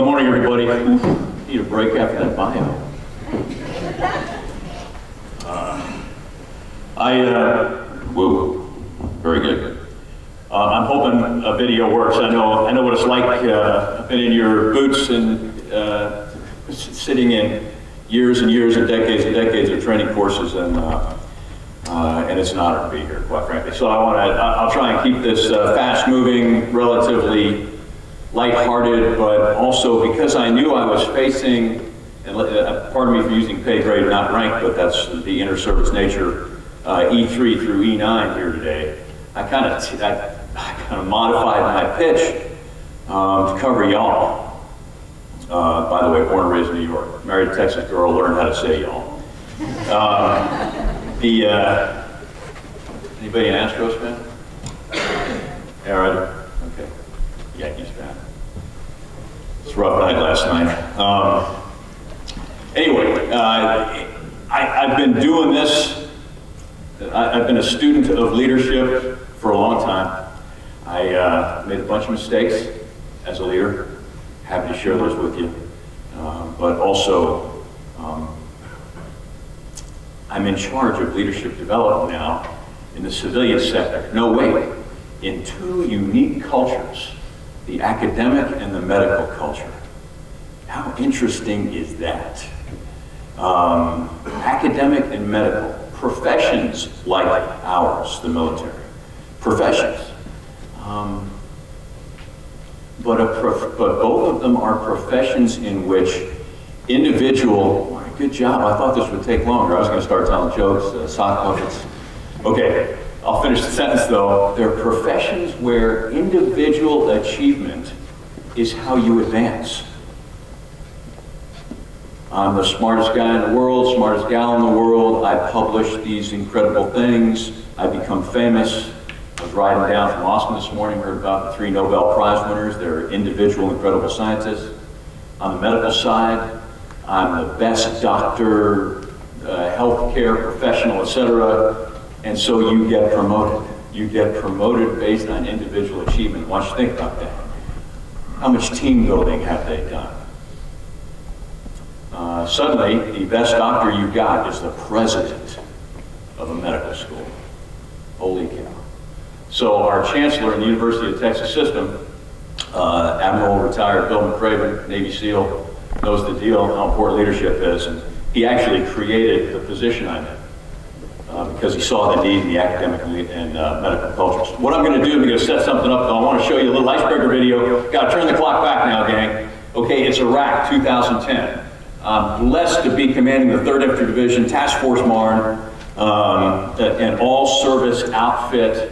Good morning, everybody. Need a break after that bio. Woo, very good. I'm hoping a video works. I know what it's like. I've been in your boots and sitting in years and years and decades of training courses, and it's an honor to be here, quite frankly. So I'll try and keep this fast-moving, relatively lighthearted, but also because I knew I was facing, and pardon me for using pay grade, not rank, but that's the inter-service nature, E3 through E9 here today. I kind of modified my pitch to cover y'all. By the way, born and raised in New York, married a Texas girl, learned how to say y'all. Anybody an Astros fan? Yeah, right. Okay. Yankees fan. It's a rough night last night. Anyway, I've been doing this. I've been a student of leadership for a long time. I made a bunch of mistakes as a leader. Happy to share those with you. But also, I'm in charge of leadership development now in the civilian sector. No, wait, in two unique cultures, the academic and the medical culture. How interesting is that? Academic and medical, professions like ours, the military, professions. But both of them are professions in which individual, good job, I thought this would take longer. I was going to start telling jokes, sock puppets. Okay, I'll finish the sentence though. They're professions where individual achievement is how you advance. I'm the smartest guy in the world, smartest gal in the world. I publish these incredible things. I become famous. I was riding down from Austin this morning, heard about the 3 Nobel Prize winners. They're individual, incredible scientists. On the medical side, I'm the best doctor, healthcare professional, etc. And so you get promoted. You get promoted based on individual achievement. Why don't you think about that? How much team building have they done? Suddenly, the best doctor you've got is the president of a medical school. Holy cow. So our chancellor in the University of Texas system, Admiral retired Bill McCraven, Navy SEAL, knows the deal, how important leadership is, and he actually created the position I'm in because he saw the need in the academic and medical cultures. What I'm going to do, I'm going to set something up, though. I want to show you a little icebreaker video. Got to turn the clock back now, gang. Okay, it's Iraq, 2010. I'm blessed to be commanding the 3rd Infantry Division, Task Force Marne, an all-service outfit.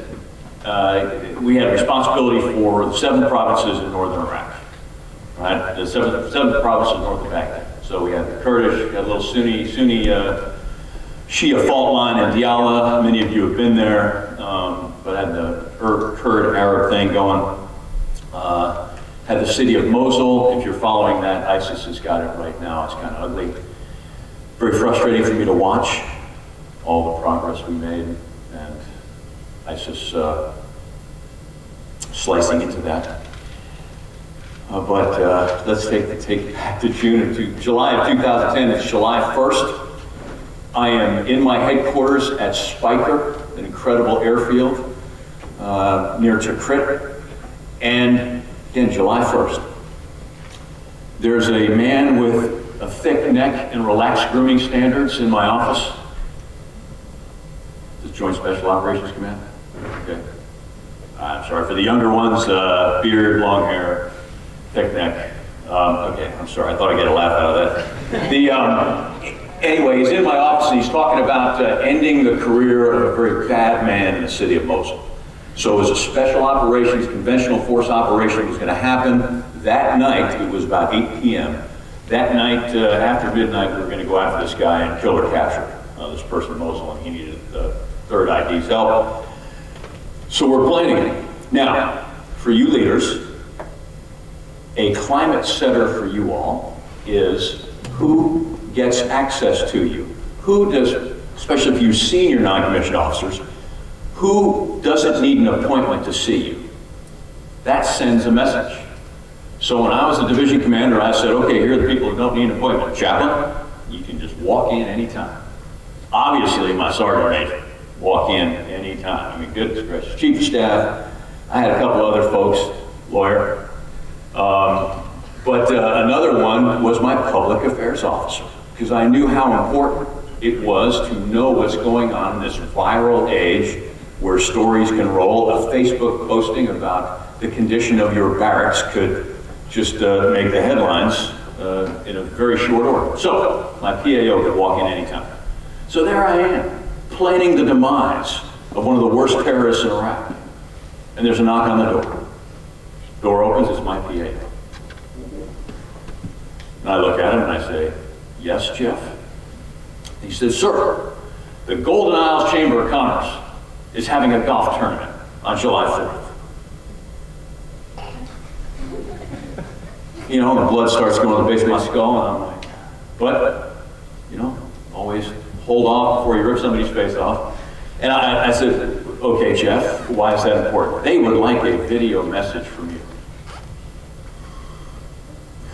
We had responsibility for the 7 provinces in northern Iraq, right? The 7 provinces north of Baghdad. So we had the Kurdish, we had a little Sunni Shia fault line in Diyala. Many of you have been there, but had the Kurd Arab thing going. Had the city of Mosul. If you're following that, ISIS has got it right now. It's kind of ugly. Very frustrating for me to watch all the progress we made, and ISIS slicing into that. But let's take it back to July of 2010. It's July 1st. I am in my headquarters at Spiker, an incredible airfield near Tikrit, and again, July 1st. There's a man with a thick neck and relaxed grooming standards in my office. The Joint Special Operations Command. Okay. I'm sorry, for the younger ones, beard, long hair, thick neck. Okay, I'm sorry, I thought I'd get a laugh out of that. Anyway, he's in my office and he's talking about ending the career of a very bad man in the city of Mosul. So it was a special operations, conventional force operation was going to happen that night. It was about 8 p.m. That night, after midnight, we were going to go after this guy and kill or capture this person in Mosul, and he needed the 3rd ID's help. So we're planning it. Now, for you leaders, a climate setter for you all is who gets access to you. Who does, especially if you senior non-commissioned officers, who doesn't need an appointment to see you? That sends a message. So when I was the division commander, I said, okay, here are the people who don't need an appointment. Chaplain, you can just walk in anytime. Obviously, my sergeant major, walk in anytime. I mean, goodness gracious. Chief of staff, I had a couple other folks, lawyer. But another one was my public affairs officer, because I knew how important it was to know what's going on in this viral age where stories can roll. A Facebook posting about the condition of your barracks could just make the headlines in a very short order. So my PAO could walk in anytime. So there I am, planning the demise of one of the worst terrorists in Iraq. And there's a knock on the door. Door opens, it's my PAO. And I look at him and I say, yes, Jeff? He says, sir, the Golden Isles Chamber of Commerce is having a golf tournament on July 4th. You know, the blood starts going to the base of my skull, and I'm like, but, you know, always hold off before you rip somebody's face off. And I said, okay, Jeff, why is that important? They would like a video message from you.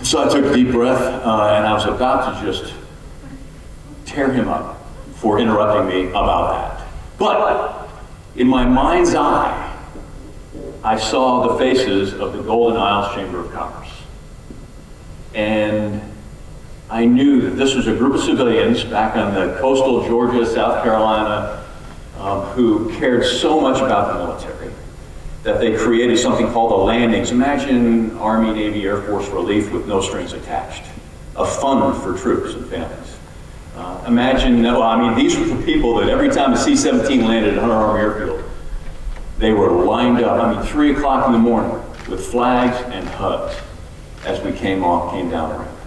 So I took a deep breath, and I was about to just tear him up for interrupting me about that. But in my mind's eye, I saw the faces of the Golden Isles Chamber of Commerce. And I knew that this was a group of civilians back on the coastal Georgia, South Carolina, who cared so much about the military that they created something called the landings. Imagine Army, Navy, Air Force relief with no strings attached. A fund for troops and families. Imagine, well, I mean, these were the people that every time the C-17 landed at Hunter Army Airfield, they were lined up, I mean, 3 o'clock in the morning with flags and hugs as we came down the ramp.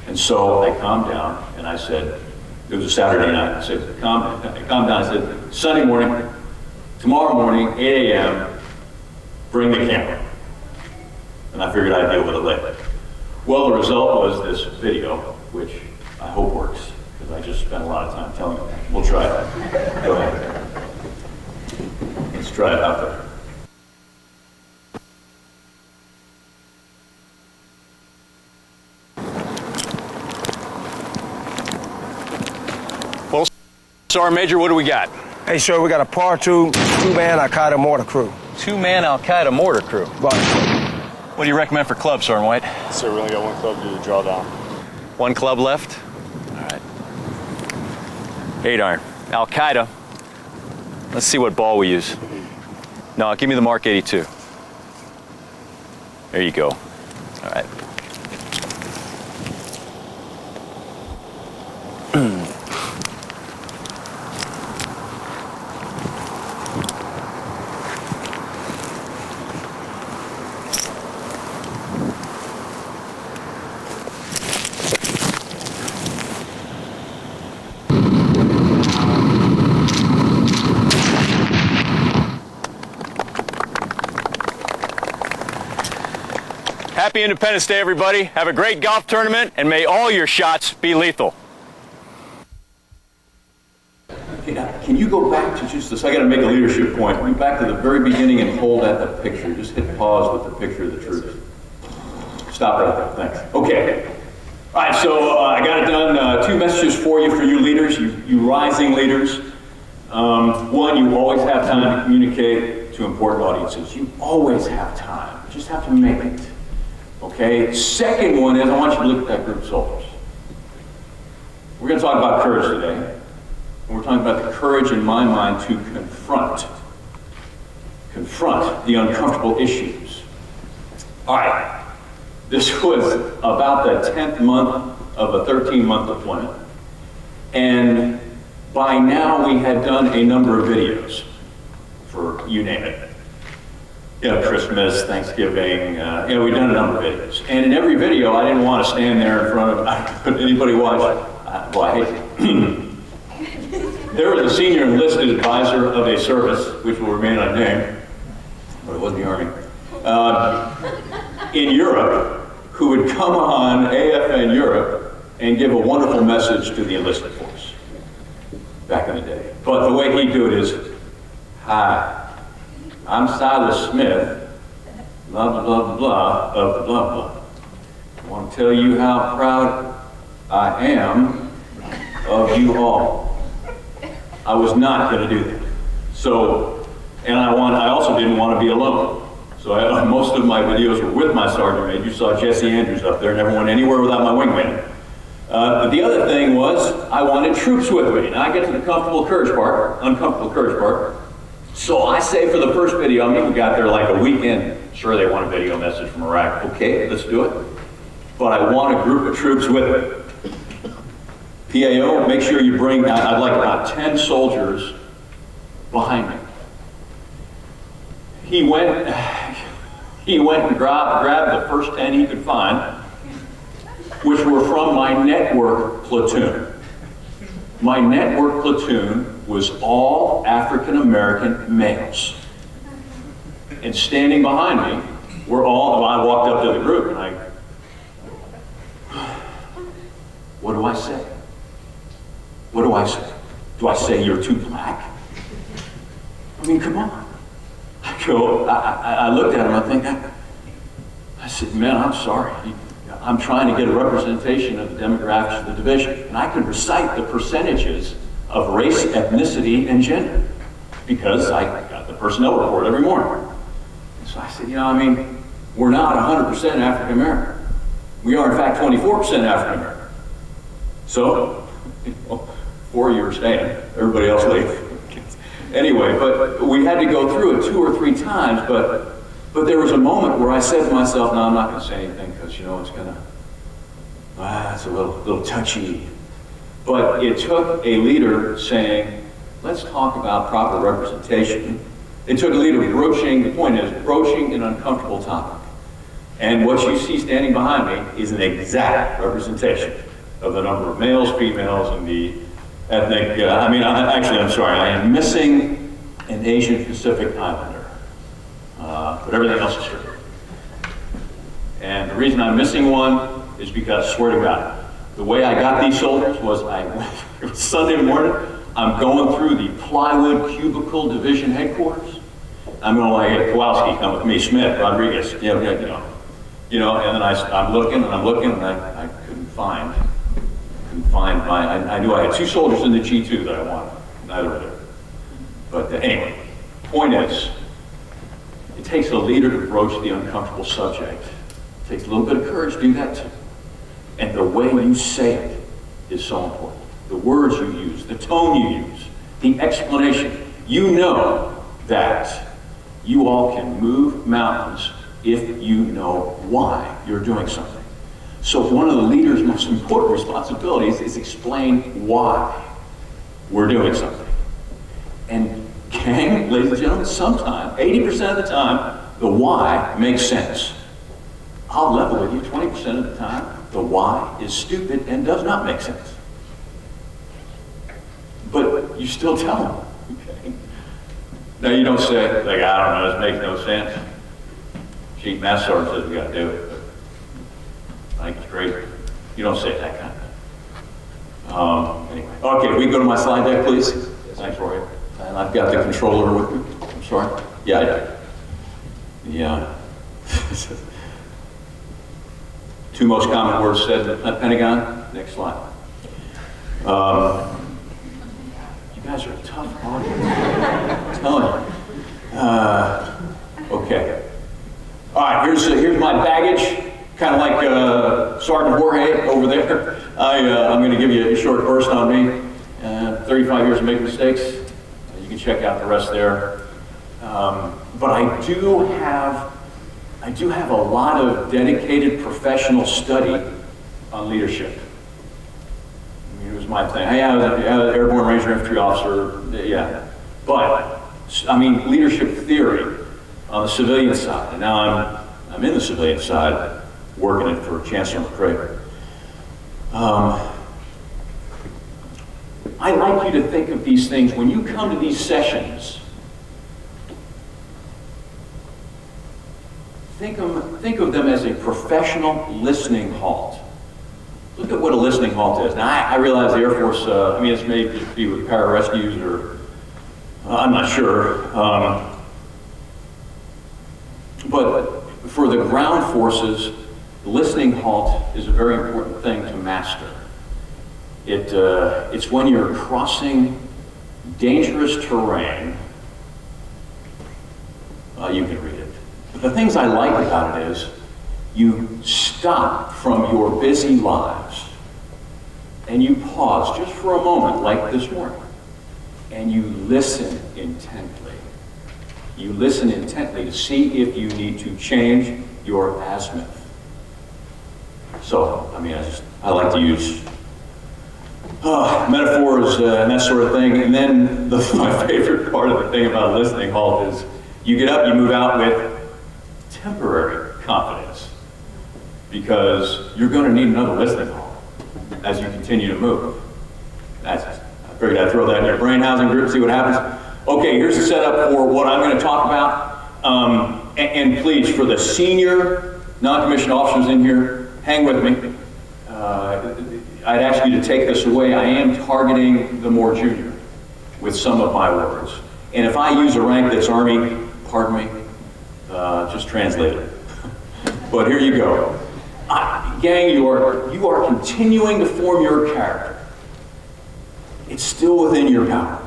And so I calmed down and I said, it was a Saturday night, I said, calm down. I said, Sunday morning, tomorrow morning, 8 a.m., bring the camera. And I figured I'd deal with it later. Well, the result was this video, which I hope works, because I just spent a lot of time telling you. We'll try it. Go ahead. Let's try it out there. Well, Sergeant Major, what do we got? Hey, sir, we got a par 2, 2-man Al-Qaeda mortar crew. 2-man Al-Qaeda mortar crew. Right. What do you recommend for clubs, Sergeant White? Sir, we only got one club to do the drawdown. One club left? All right. 8 iron. Al-Qaeda. Let's see what ball we use. No, give me the Mark 82. There you go. All right. Happy Independence Day, everybody. Have a great golf tournament, and may all your shots be lethal. Can you go back to just this? I got to make a leadership point. Go back to the very beginning and hold at the picture. Just hit pause with the picture of the troops. Stop right there. Thanks. Okay. All right, so I got it done. 2 messages for you leaders, you rising leaders. One, you always have time to communicate to important audiences. You always have time. You just have to make it. Okay? Second one is, I want you to look at that group of soldiers. We're going to talk about courage today. And we're talking about the courage, in my mind, to confront the uncomfortable issues. All right. This was about the 10th month of a 13-month deployment. And by now, we had done a number of videos for you name it. You know, Christmas, Thanksgiving, we've done a number of videos. And in every video, I didn't want to stand there in front of anybody watch. Well, I hate it. There was a senior enlisted advisor of a service, which will remain unnamed, but it wasn't the Army, in Europe, who would come on AFN Europe and give a wonderful message to the enlisted force back in the day. But the way he'd do it is, hi, I'm Silas Smith, blah, blah, blah, blah, blah, of the blah, blah. I want to tell you how proud I am of you all. I was not going to do that. So, and I also didn't want to be alone. So most of my videos were with my sergeant major. You saw Jesse Andrews up there, never went anywhere without my wingman. But the other thing was, I wanted troops with me. Now I get to the uncomfortable courage part. So I say for the first video, I mean, we got there like a weekend. Sure, they want a video message from Iraq. Okay, let's do it. But I want a group of troops with me. PAO, make sure you bring, I'd like about 10 soldiers behind me. He went and grabbed the first 10 he could find, which were from my network platoon. My network platoon was all African-American males. And standing behind me were all, I walked up to the group and what do I say? What do I say? Do I say you're too black? I mean, come on. I looked at him, I said, man, I'm sorry. I'm trying to get a representation of the demographics of the division. And I can recite the percentages of race, ethnicity, and gender because I got the personnel report every morning. So I said, I mean, we're not 100% African American. We are, in fact, 24% African American. So, 4 years staying, everybody else leave. Anyway, but we had to go through it 2 or 3 times, but there was a moment where I said to myself, no, I'm not going to say anything because, it's going to, it's a little touchy. But it took a leader saying, let's talk about proper representation. It took a leader broaching, the point is, broaching an uncomfortable topic. And what you see standing behind me is an exact representation of the number of males, females, and the ethnic, I'm sorry, I am missing an Asian Pacific Islander, but everything else is true. And the reason I'm missing one is because, swear to God, the way I got these soldiers was it was Sunday morning, I'm going through the plywood cubicle division headquarters. I'm going like, hey, Kowalski, come with me, Smith, Rodriguez, and then I'm looking and I couldn't find I knew I had 2 soldiers in the G2 that I wanted. Neither were there. But anyway, point is, it takes a leader to broach the uncomfortable subject. It takes a little bit of courage to do that too. And the way you say it is so important. The words you use, the tone you use, the explanation. You know that you all can move mountains if you know why you're doing something. So one of the leader's most important responsibilities is explain why we're doing something. And gang, ladies and gentlemen, sometimes, 80% of the time, the why makes sense. I'll level with you, 20% of the time, the why is stupid and does not make sense. But you still tell them, okay? Now you don't say, like, I don't know, this makes no sense. Chief Master Sergeant says we gotta do it. I think it's great. You don't say that kind of thing. Anyway. Okay, we go to my slide deck, please. Yes, thanks, Roy. And I've got the controller with me. I'm sorry. Yeah, I do. Yeah. 2 most common words said in the Pentagon. Next slide. You guys are a tough audience. I'm telling you. Okay. All right, here's my baggage. Kind of like Sergeant Jorge over there. I'm going to give you a short burst on me. 35 years of making mistakes. You can check out the rest there. But I do have a lot of dedicated professional study on leadership. I mean, it was my thing. I was an airborne Ranger infantry officer. Yeah, but I mean, leadership theory on the civilian side. And now I'm in the civilian side, working it for Chancellor McCrae. I like you to think of these things when you come to these sessions. Think of them as a professional listening halt. Look at what a listening halt is. Now, I realize the Air Force, this may just be with pararescues or, I'm not sure. But For the ground forces, the listening halt is a very important thing to master. It's when you're crossing dangerous terrain. You can read it. But the things I like about it is you stop from your busy lives and you pause just for a moment, like this morning, and you listen intently. You listen intently to see if you need to change your azimuth. So, I mean, I like to use metaphors and that sort of thing. And then my favorite part of the thing about a listening halt is you get up, you move out with temporary confidence, because you're going to need another listening halt as you continue to move. I figured I'd throw that in your brain housing group, see what happens. Okay, here's the setup for what I'm going to talk about. And please, for the senior non-commissioned officers in here, hang with me. I'd ask you to take this away. I am targeting the more junior with some of my words. And if I use a rank that's Army, pardon me, just translate it. But here you go. Gang, you are continuing to form your character. It's still within your power.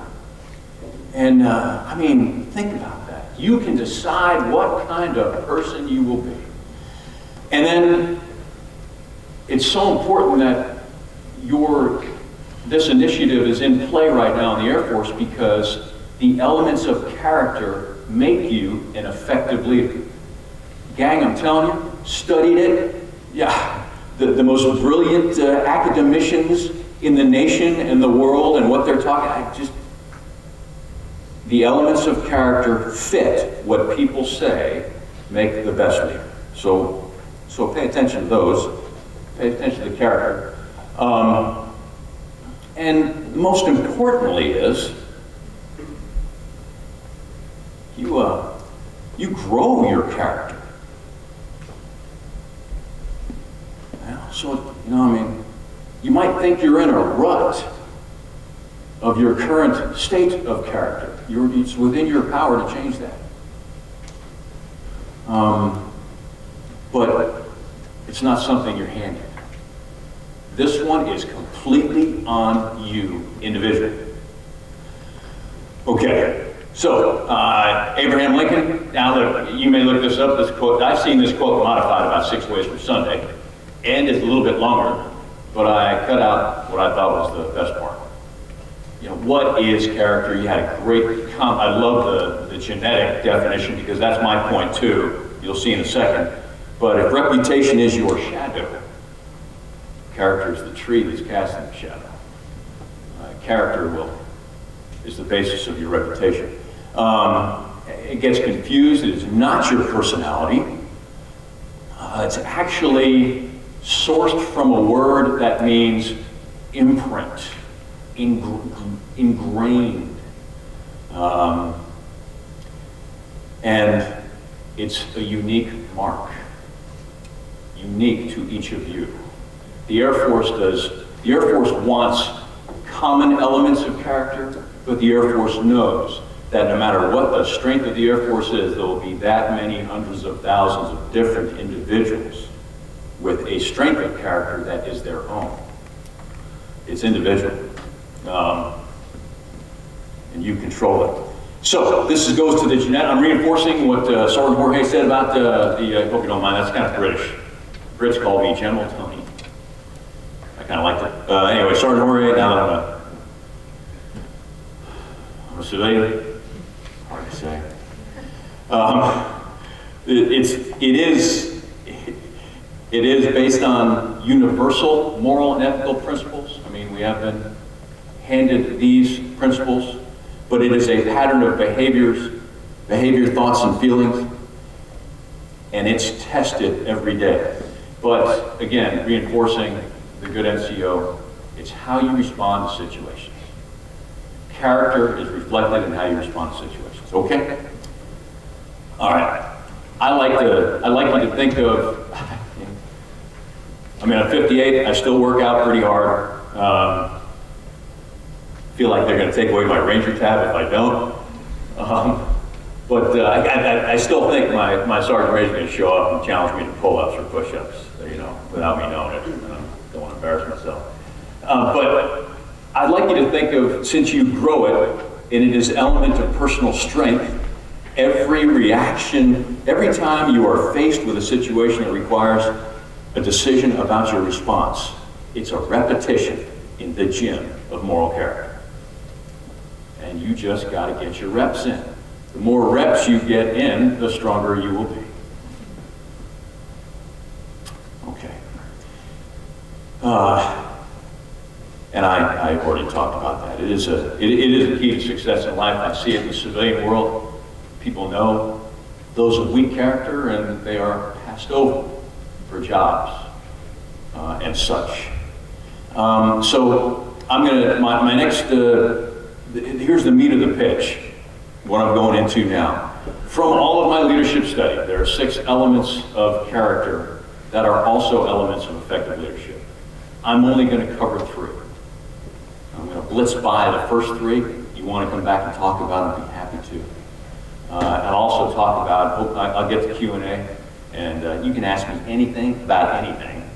And I mean, think about that. You can decide what kind of person you will be. And then it's so important that this initiative is in play right now in the Air Force, because the elements of character make you an effective leader. Gang, I'm telling you, studied it. Yeah, the most brilliant academicians in the nation and the world and what they're talking, the elements of character fit what people say make the best leader. So pay attention to those. Pay attention to the character. And most importantly is, you grow your character. So, you might think you're in a rut of your current state of character. It's within your power to change that. But it's not something you're handed. This one is completely on you individually. Okay, so Abraham Lincoln, now you may look this up, this quote, I've seen this quote modified about 6 ways from Sunday, and it's a little bit longer, but I cut out what I thought was the best part. What is character? You had a great I love the genetic definition, because that's my point too. You'll see in a second. But if reputation is your shadow, character is the tree that's casting the shadow. Character is the basis of your reputation. It gets confused. It is not your personality. It's actually sourced from a word that means imprint, ingrained. And it's a unique mark, unique to each of you. The Air Force wants common elements of character, but the Air Force knows that no matter what the strength of the Air Force is, there will be that many hundreds of thousands of different individuals with a strength of character that is their own. It's individual. And you control it. So this goes to the genetic. I'm reinforcing what Sergeant Jorge said about I hope you don't mind, that's kind of British. Brits call me General Tony. I kind of liked it. Anyway, Sergeant Jorge, now I'm a civilian. Hard to say. It is based on universal moral and ethical principles. I mean, we have been handed these principles, but it is a pattern of behavior, thoughts, and feelings, and it's tested every day. But again, reinforcing the good NCO, it's how you respond to situations. Character is reflected in how you respond to situations. Okay? All right. I like you to think of. I'm 58. I still work out pretty hard. Feel like they're going to take away my Ranger tab if I don't. But I still think my sergeant major is going to show up and challenge me to pull-ups or push-ups, you know, without me knowing it. And I don't want to embarrass myself. But I'd like you to think of, since you grow it, and it is element of personal strength, every reaction, every time you are faced with a situation that requires a decision about your response, it's a repetition in the gym of moral character. And you just got to get your reps in. The more reps you get in, the stronger you will be. Okay. And I already talked about that. It is a key to success in life. I see it in the civilian world. People know those of weak character, and they are passed over for jobs and such. So I'm gonna, my next, here's the meat of the pitch, what I'm going into now. From all of my leadership study, there are 6 elements of character that are also elements of effective leadership. I'm only going to cover 3. I'm going to blitz by the first 3. You want to come back and talk about it, I'd be happy to. And I'll also talk about, I'll get to Q&A, and you can ask me anything about anything,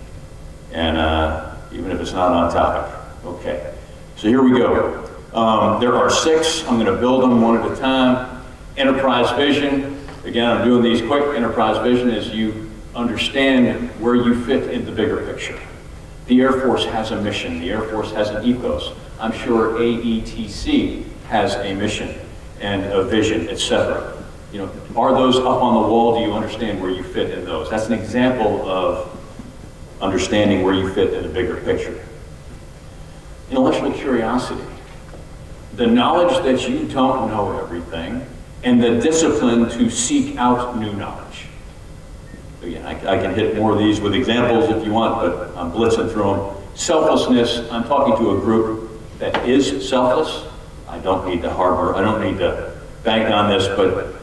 and even if it's not on topic. Okay, so here we go. There are 6. I'm going to build them one at a time. Enterprise vision. Again, I'm doing these quick. Enterprise vision is you understand where you fit in the bigger picture. The Air Force has a mission. The Air Force has an ethos. I'm sure AETC has a mission and a vision, etc. You know, are those up on the wall? Do you understand where you fit in those? That's an example of understanding where you fit in the bigger picture. Intellectual curiosity. The knowledge that you don't know everything, and the discipline to seek out new knowledge. Again, I can hit more of these with examples if you want, but I'm blitzing through them. Selflessness, I'm talking to a group that is selfless. I don't need to harbor, I don't need to bank on this, but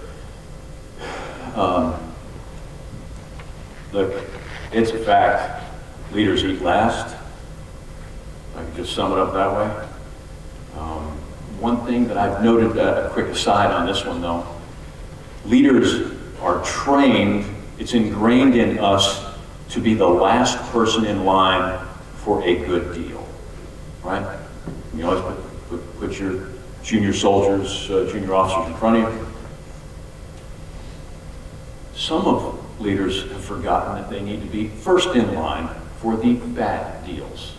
look, it's a fact. Leaders eat last. I can just sum it up that way. One thing that I've noted, a quick aside on this one though, leaders are trained, it's ingrained in us to be the last person in line for a good deal, right? You always put your junior soldiers, junior officers in front of you. Some of leaders have forgotten that they need to be first in line for the bad deals.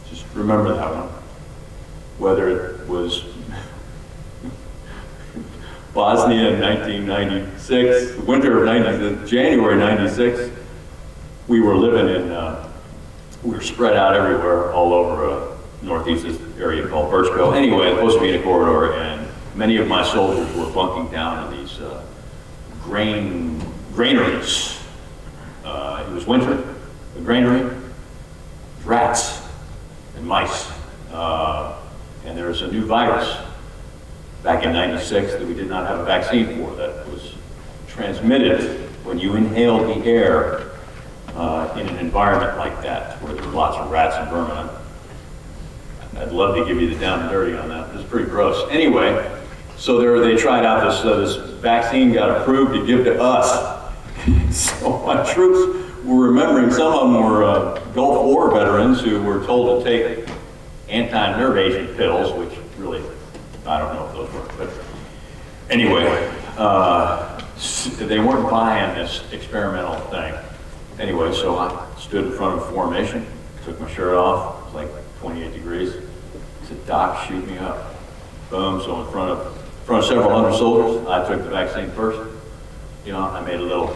Just remember that one. Whether it was Bosnia in 1996, the winter of January 96, we were living in, we were spread out everywhere, all over northeast this area called Birchville. Anyway, it was supposed to be in a corridor, and many of my soldiers were bunking down in these granaries. It was winter, the granary, rats and mice. And there was a new virus back in 96 that we did not have a vaccine for, that was transmitted when you inhaled the air in an environment like that, where there were lots of rats and vermin. I'd love to give you the down and dirty on that, but it's pretty gross. Anyway, so they tried out this vaccine, got approved to give to us. So my troops were remembering, some of them were Gulf War veterans who were told to take anti-nerve agent pills, which really, I don't know if those work, but anyway, they weren't buying this experimental thing. Anyway, so I stood in front of formation, took my shirt off, it was like 28 degrees. I said, "Doc, shoot me up." Boom, so in front of several hundred soldiers, I took the vaccine first. You know, I made a little,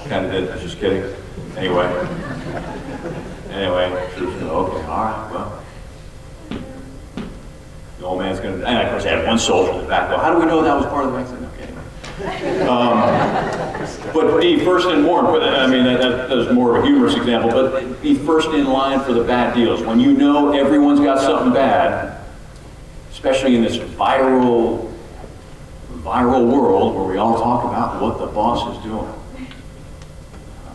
kind of did, just kidding. Anyway, troops go, "Okay, all right, well, the old man's gonna," and of course I had one soldier in the back go, "How do we know that was part of the vaccine?" Okay. But be first and more, I mean, that's more of a humorous example, but be first in line for the bad deals. When you know everyone's got something bad, especially in this viral world where we all talk about what the boss is doing,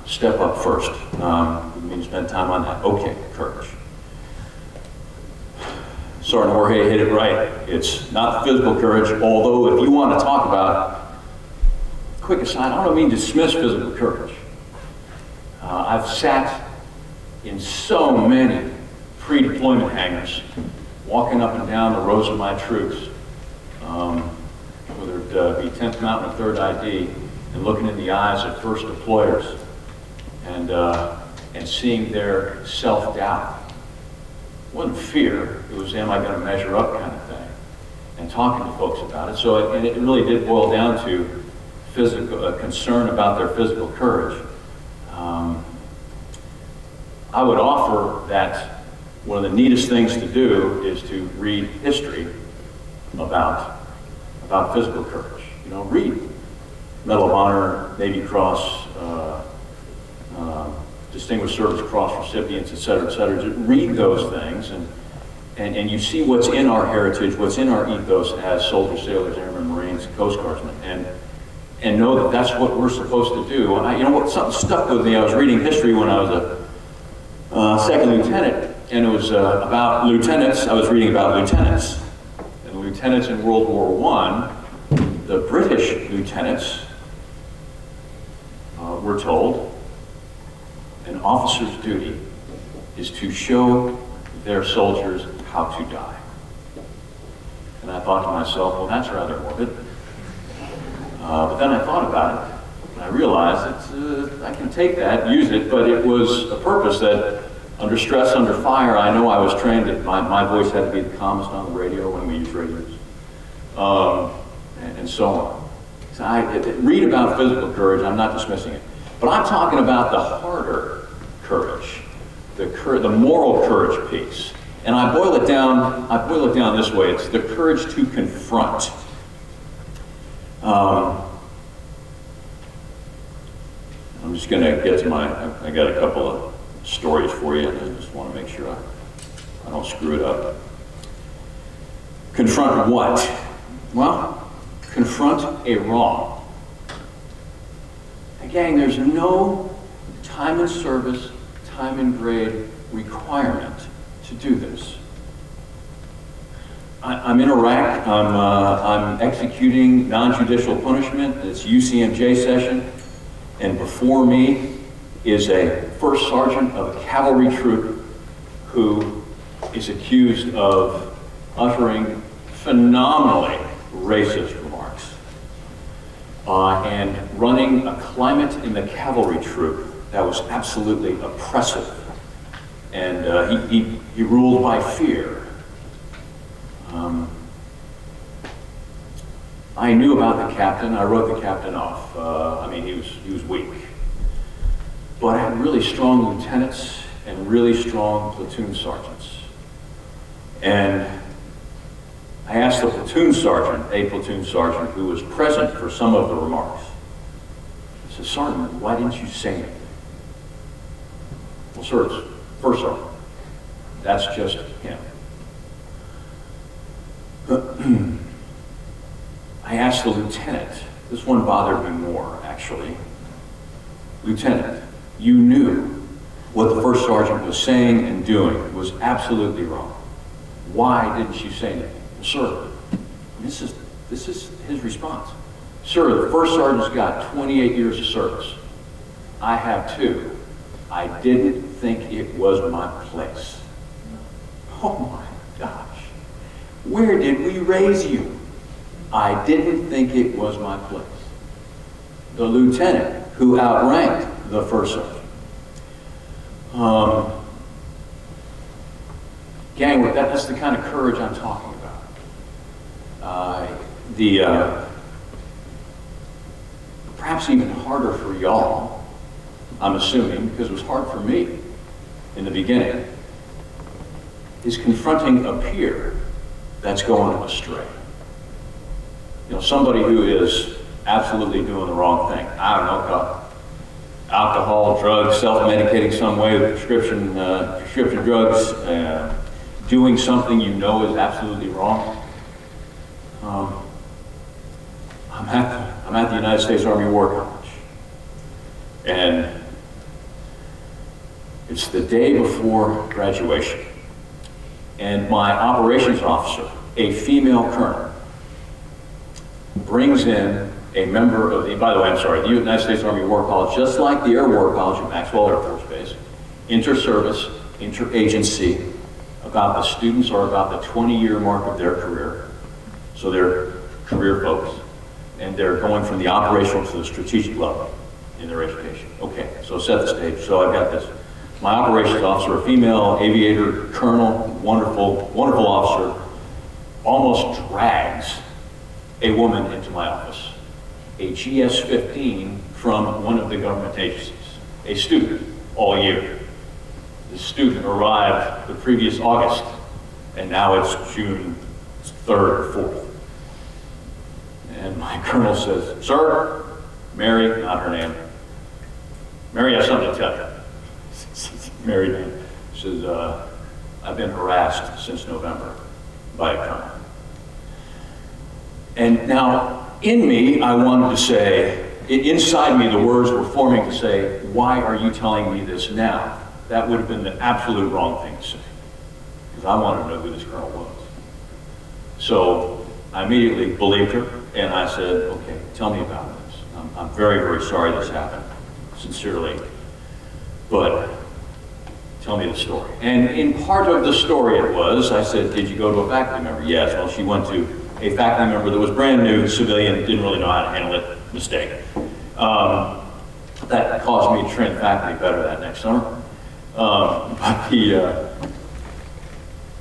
step up first. We need to spend time on that. Okay, courage. So Sergeant Jorge hit it right. It's not physical courage, although if you want to talk about, quick aside, I don't mean dismiss physical courage. I've sat in so many pre-deployment hangars, walking up and down the rows of my troops, whether it be 10th Mountain or 3rd ID, and looking in the eyes of first deployers and seeing their self-doubt. It wasn't fear, it was am I going to measure up kind of thing, and talking to folks about it. So it really did boil down to physical concern about their physical courage. I would offer that one of the neatest things to do is to read history about physical courage. You know, read Medal of Honor, Navy Cross, Distinguished Service Cross recipients, et cetera, et cetera. Just read those things and you see what's in our heritage, what's in our ethos as soldiers, sailors, airmen, Marines, Coast Guardsmen, and know that that's what we're supposed to do. And you know what, something stuck with me. I was reading history when I was a second lieutenant, and it was about lieutenants. I was reading about lieutenants. And lieutenants in World War I, the British lieutenants were told an officer's duty is to show their soldiers how to die. And I thought to myself, well, that's rather morbid. But then I thought about it, and I realized that I can take that, use it, but it was a purpose that under stress, under fire, I know I was trained that my voice had to be the calmest on the radio when we use radios, and so on. So I read about physical courage, I'm not dismissing it. But I'm talking about the harder courage, the moral courage piece. And I boil it down this way. It's the courage to confront. I'm just going to get to I got a couple of stories for you, and I just want to make sure I don't screw it up. Confront what? Well, confront a wrong. And gang, there's no time in service, time in grade requirement to do this. I'm in Iraq, I'm executing non-judicial punishment. It's UCMJ session, and before me is a first sergeant of a cavalry troop who is accused of uttering phenomenally racist remarks and running a climate in the cavalry troop that was absolutely oppressive. And he ruled by fear. I knew about the captain. I wrote the captain off. I mean, he was weak. But I had really strong lieutenants and really strong platoon sergeants. And I asked the platoon sergeant, a platoon sergeant who was present for some of the remarks. I said, Sergeant, why didn't you say anything? Well, sir, it's first sergeant. That's just him. I asked the lieutenant, this one bothered me more, actually. Lieutenant, you knew what the first sergeant was saying and doing was absolutely wrong. Why didn't you say anything? Sir, this is his response. Sir, the first sergeant's got 28 years of service. I have 2. I didn't think it was my place. Oh my gosh. Where did we raise you? I didn't think it was my place. The lieutenant who outranked the first sergeant. Gang, that's the kind of courage I'm talking about. Perhaps even harder for y'all, I'm assuming, because it was hard for me in the beginning, is confronting a peer that's going astray. You know, somebody who is absolutely doing the wrong thing. I don't know, alcohol, drugs, self-medicating some way with prescription drugs, doing something you know is absolutely wrong. I'm at the United States Army War College, and it's the day before graduation. And my operations officer, a female colonel, brings in a member of the, by the way, I'm sorry, the United States Army War College, just like the Air War College at Maxwell Air Force Base, inter-service, interagency, about the students are about the 20-year mark of their career. So they're career folks, and they're going from the operational to the strategic level in their education. Okay, so set the stage. So I've got this. My operations officer, a female aviator, colonel, wonderful, wonderful officer, almost drags a woman into my office, a GS-15 from one of the government agencies, a student all year. The student arrived the previous August, and now it's June 3rd or 4th. And my colonel says, "Sir," Mary, not her name, "Mary has something to tell you." Mary says, "I've been harassed since November by a colonel." And now, in me, I wanted to say, inside me, the words were forming to say, "Why are you telling me this now?" That would have been the absolute wrong thing to say, because I wanted to know who this colonel was. So I immediately believed her, and I said, "Okay, tell me about this. I'm very, very sorry this happened, sincerely, but tell me the story." And in part of the story it was, I said, "Did you go to a faculty member?" "Yes." "Well, she went to a faculty member that was brand new, civilian, didn't really know how to handle it, mistake." That caused me to train faculty better that next summer. But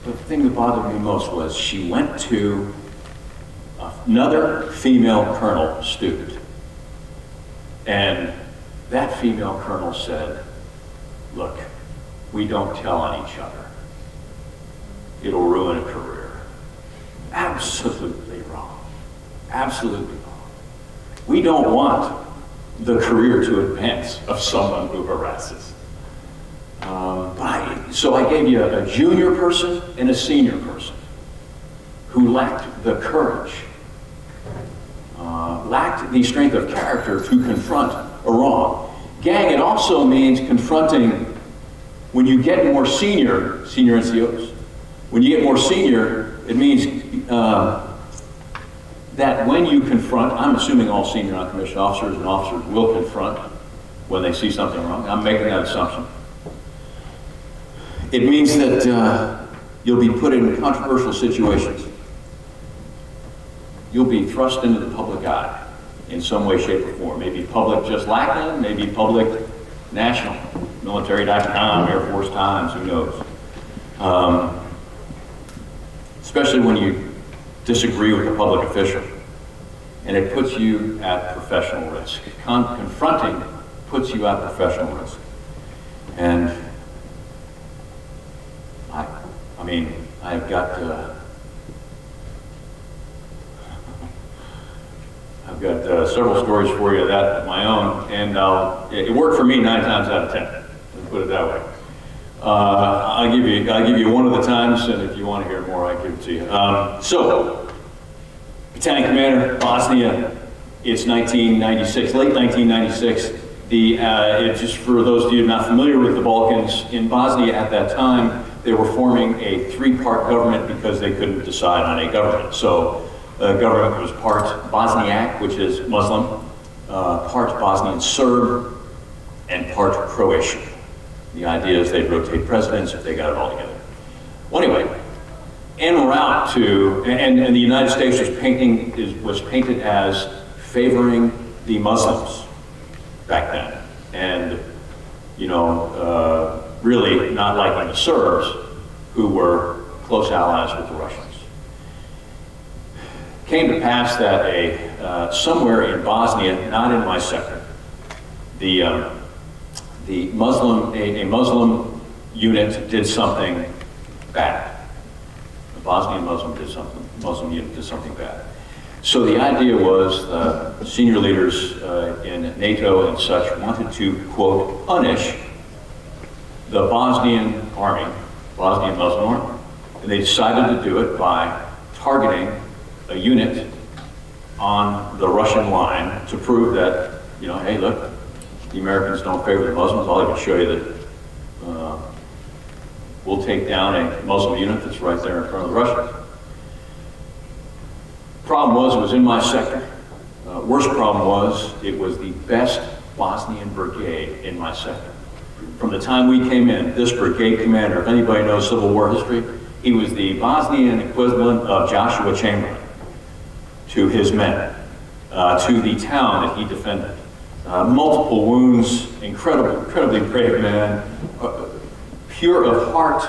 the thing that bothered me most was she went to another female colonel student, and that female colonel said, "Look, we don't tell on each other. It'll ruin a career." Absolutely wrong. Absolutely wrong. We don't want the career to advance of someone who harasses. So I gave you a junior person and a senior person who lacked the courage, lacked the strength of character to confront a wrong. Gang, it also means confronting, when you get more senior NCOs, when you get more senior, it means that when you confront, I'm assuming all senior non-commissioned officers and officers will confront when they see something wrong. I'm making that assumption. It means that you'll be put in controversial situations. You'll be thrust into the public eye in some way, shape, or form. Maybe public just Lackland, maybe public national, military.com, Air Force Times, who knows. Especially when you disagree with a public official. And it puts you at professional risk. Confronting puts you at professional risk. And I mean, I've got several stories for you that of my own, and it worked for me 9 times out of 10. Let's put it that way. I'll give you one of the times, and if you want to hear more, I give it to you. So, Battalion Commander, Bosnia. It's 1996, late 1996. Just for those of you not familiar with the Balkans, in Bosnia at that time, they were forming a 3-part government because they couldn't decide on a government. So the government was part Bosniak, which is Muslim, part Bosnian Serb, and part Croatian. The idea is they'd rotate presidents if they got it all together. Well, anyway, en route to, and the United States was painted as favoring the Muslims back then, and really not liking the Serbs, who were close allies with the Russians. Came to pass that somewhere in Bosnia, not in my sector, a Muslim unit did something bad. A Bosnian Muslim unit did something bad. So the idea was senior leaders in NATO and such wanted to, quote, punish the Bosnian army, Bosnian Muslim army. And they decided to do it by targeting a unit on the Russian line to prove that, hey, look, the Americans don't favor the Muslims. I'll even show you that we'll take down a Muslim unit that's right there in front of the Russians. Problem was, it was in my sector. Worst problem was, it was the best Bosnian brigade in my sector. From the time we came in, this brigade commander, if anybody knows Civil War history, he was the Bosnian equivalent of Joshua Chamberlain to his men, to the town that he defended. Multiple wounds, incredibly brave man, pure of heart,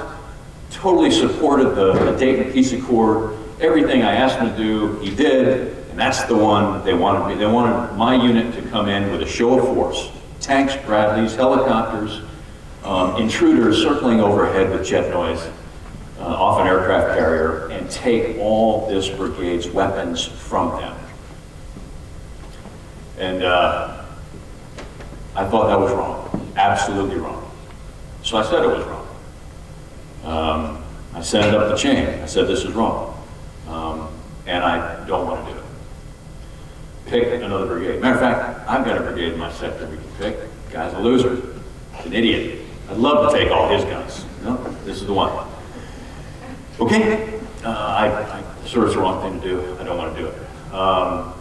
totally supported the Dayton Peace Accord. Everything I asked him to do, he did, and that's the one they wanted me. They wanted my unit to come in with a show of force. Tanks, Bradleys, helicopters, intruders circling overhead with jet noise, off an aircraft carrier, and take all this brigade's weapons from them. And I thought that was wrong, absolutely wrong. So I said it was wrong. I sent it up the chain. I said, this is wrong. And I don't want to do it. Pick another brigade. Matter of fact, I've got a brigade in my sector we can pick. The guy's a loser, an idiot. I'd love to take all his guns. No, this is the one. Okay, I sure it's the wrong thing to do. I don't want to do it. I'm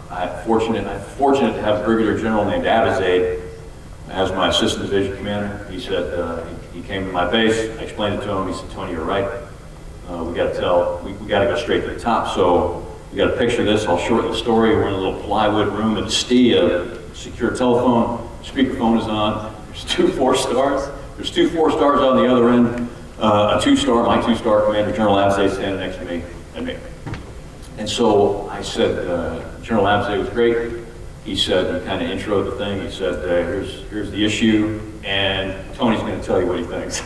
fortunate to have a brigadier general named Abizaid as my assistant division commander. He said, he came to my base, I explained it to him, he said, Tony, you're right. We got to go straight to the top. So we got a picture of this, I'll shorten the story. We're in a little plywood room at a secure telephone, speakerphone is on. There's 2 4-stars. There's 2 4-stars on the other end. A 2-star, my 2-star commander, General Abizaid, standing next to me and me. And so I said, General Abizaid was great. He said, he kind of introed the thing. He said, here's the issue, and Tony's going to tell you what he thinks.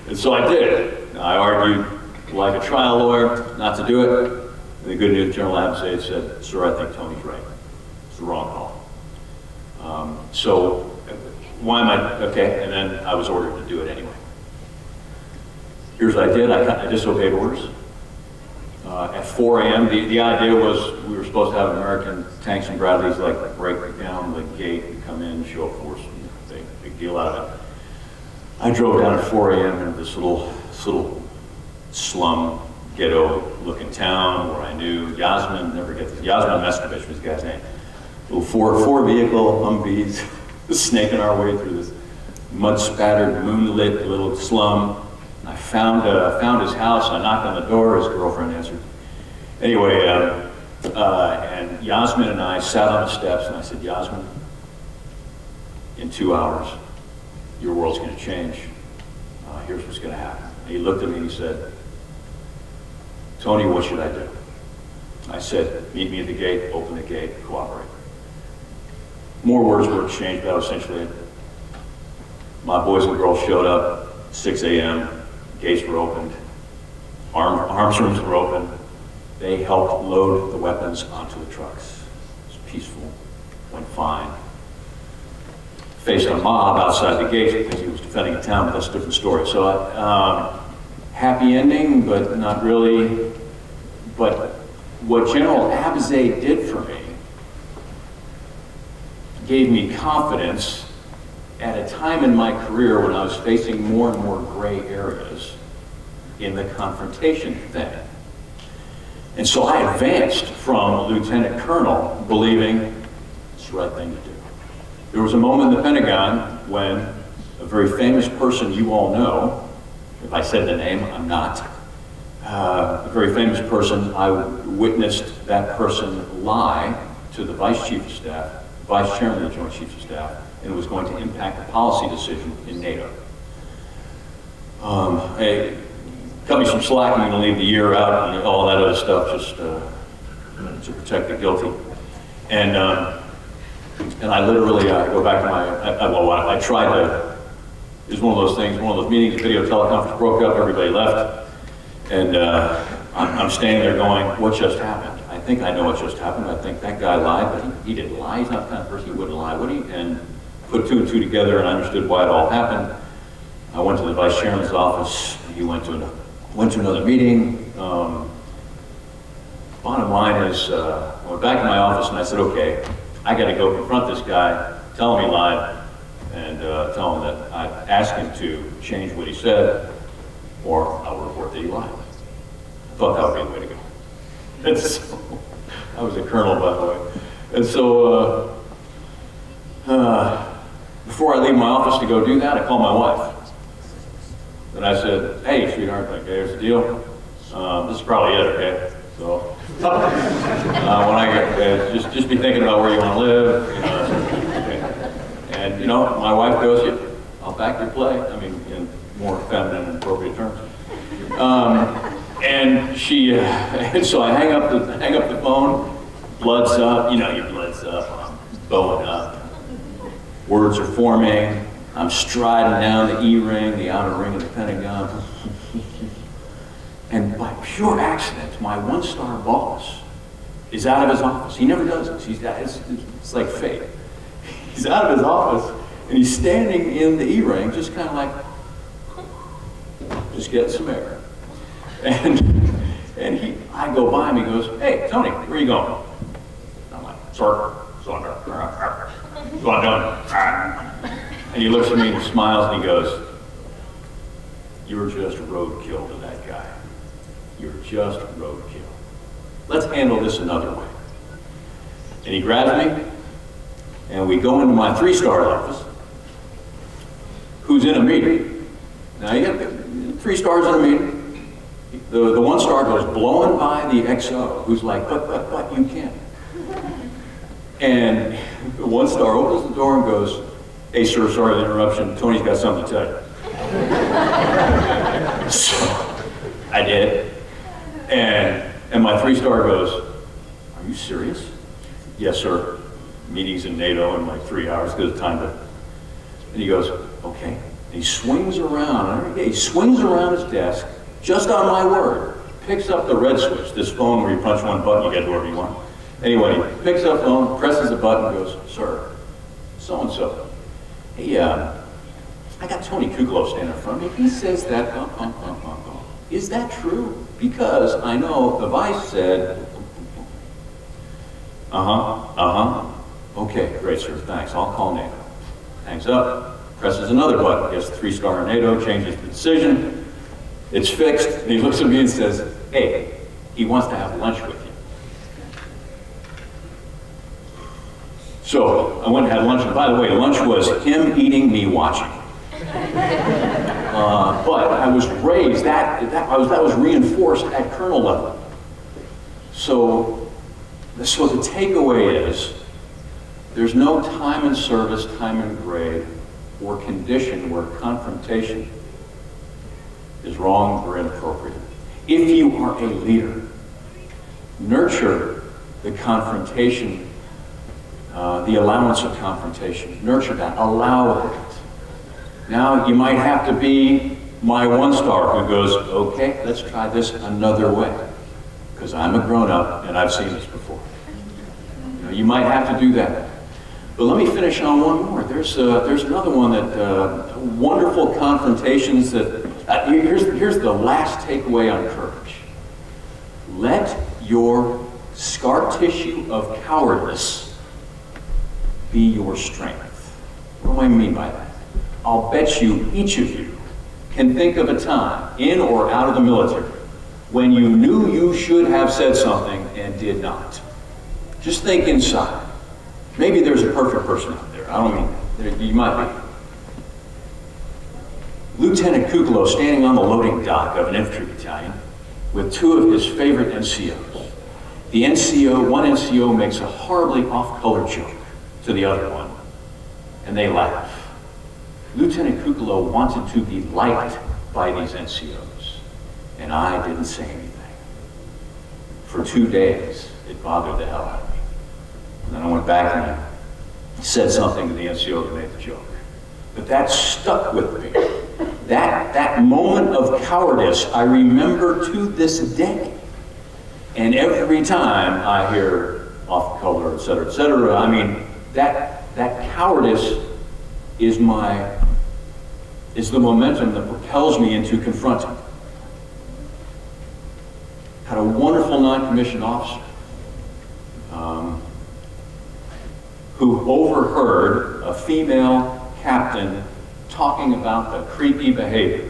And so I did. I argued like a trial lawyer not to do it. And the good news, General Abizaid said, sir, I think Tony's right. It's the wrong call. So why am I, okay, and then I was ordered to do it anyway. Here's what I did, I disobeyed orders. At 4 a.m., the idea was we were supposed to have American tanks and Bradleys like break down the gate and come in, show of force, big deal out of it. I drove down at 4 a.m. into this little slum, ghetto-looking town where I knew Yasmin, never get this, Yasmin Meskovich was the guy's name. Little four-vehicle Humvees, snaking our way through this mud-spattered, moonlit little slum. I found his house, I knocked on the door, his girlfriend answered. Anyway, and Yasmin and I sat on the steps and I said, Yasmin, in 2 hours, your world's gonna change. Here's what's gonna happen. And he looked at me and he said, Tony, what should I do? I said, meet me at the gate, open the gate, cooperate. More words were exchanged, but that was essentially it. My boys and girls showed up, 6 a.m., gates were opened, arms rooms were open. They helped load the weapons onto the trucks. It was peaceful, went fine. Faced a mob outside the gates because he was defending a town, but that's a different story. So happy ending, but not really. But what General Abizaid did for me gave me confidence at a time in my career when I was facing more and more gray areas in the confrontation thing. And so I advanced from lieutenant colonel believing it's the right thing to do. There was a moment in the Pentagon when a very famous person you all know, if I said the name, I'm not, a very famous person, I witnessed that person lie to the Vice Chief of Staff, Vice Chairman of the Joint Chiefs of Staff, and it was going to impact the policy decision in NATO. Hey, cut me some slack, I'm going to leave the year out and all that other stuff just to protect the guilty. And I literally go back to my, I tried to, it was one of those things, one of those meetings, video teleconference broke up, everybody left, and I'm standing there going, what just happened? I think I know what just happened. I think that guy lied, but he didn't lie. He's not the kind of person he wouldn't lie, would he? And put 2 and 2 together and I understood why it all happened. I went to the Vice Chairman's office. He went to another meeting. Bottom line is, I went back to my office and I said, okay, I got to go confront this guy, tell him he lied, and tell him that I asked him to change what he said, or I'll report that he lied. I thought that would be the way to go. And so, I was a colonel, by the way. And so, before I leave my office to go do that, I called my wife. And I said, hey, sweetheart, okay, here's the deal. This is probably it, okay? So, when I get, just be thinking about where you want to live, you know. And, you know, my wife goes, yeah, I'll back your play. I mean, in more feminine and appropriate terms. And she, and so I hang up the phone, blood's up, you know, your blood's up, I'm bowing up. Words are forming, I'm striding down the E-ring, the outer ring of the Pentagon. And by pure accident, my one-star boss is out of his office. He never does this. It's like fate. He's out of his office, and he's standing in the E-ring, just kind of like, just getting some air. And I go by him, he goes, hey, Tony, where are you going? I'm like, sir, so I'm done. And he looks at me and smiles, and he goes, you're just roadkill to that guy. You're just roadkill. Let's handle this another way. And he grabs me, and we go into my 3-star office, who's in a meeting. Now, you got 3 stars in a meeting. The 1-star goes blowing by the XO, who's like, but, you can't. And the 1-star opens the door and goes, hey, sir, sorry for the interruption. Tony's got something to tell you. So I did. And my 3-star goes, are you serious? Yes, sir. Meetings in NATO in like 3 hours because of time to. And he goes, okay. And he swings around. He swings around his desk, just on my word, picks up the red switch, this phone where you punch one button, you get whoever you want. Anyway, he picks up the phone, presses a button, and goes, sir, so-and-so. Hey, I got Tony Cucolo standing in front of me. He says that, Is that true? Because I know the vice said, okay, great, sir, thanks, I'll call NATO. Hangs up, presses another button, gets the 3-star in NATO, changes the decision, it's fixed, and he looks at me and says, hey, he wants to have lunch with you. So I went and had lunch, and by the way, lunch was him eating, me watching. But I was raised, that was reinforced at colonel level. So the takeaway is, there's no time in service, time in grade, or condition where confrontation is wrong or inappropriate. If you are a leader, nurture the confrontation, the allowance of confrontation. Nurture that, allow it. Now, you might have to be my 1-star who goes, okay, let's try this another way, because I'm a grown-up and I've seen this before. You might have to do that. But let me finish on one more. There's another one that, wonderful confrontations that, here's the last takeaway on courage. Let your scar tissue of cowardice be your strength. What do I mean by that? I'll bet you each of you can think of a time, in or out of the military, when you knew you should have said something and did not. Just think inside. Maybe there's a perfect person out there. I don't mean, you might be. Lieutenant Cucolo standing on the loading dock of an infantry battalion with 2 of his favorite NCOs. One NCO makes a horribly off-color joke to the other one, and they laugh. Lieutenant Cucolo wanted to be liked by these NCOs, and I didn't say anything. For 2 days, it bothered the hell out of me. And then I went back and I said something to the NCO that made the joke. But that stuck with me. That moment of cowardice, I remember to this day. And every time I hear off color, et cetera, I mean, that cowardice is the momentum that propels me into confronting. Had a wonderful non-commissioned officer who overheard a female captain talking about the creepy behavior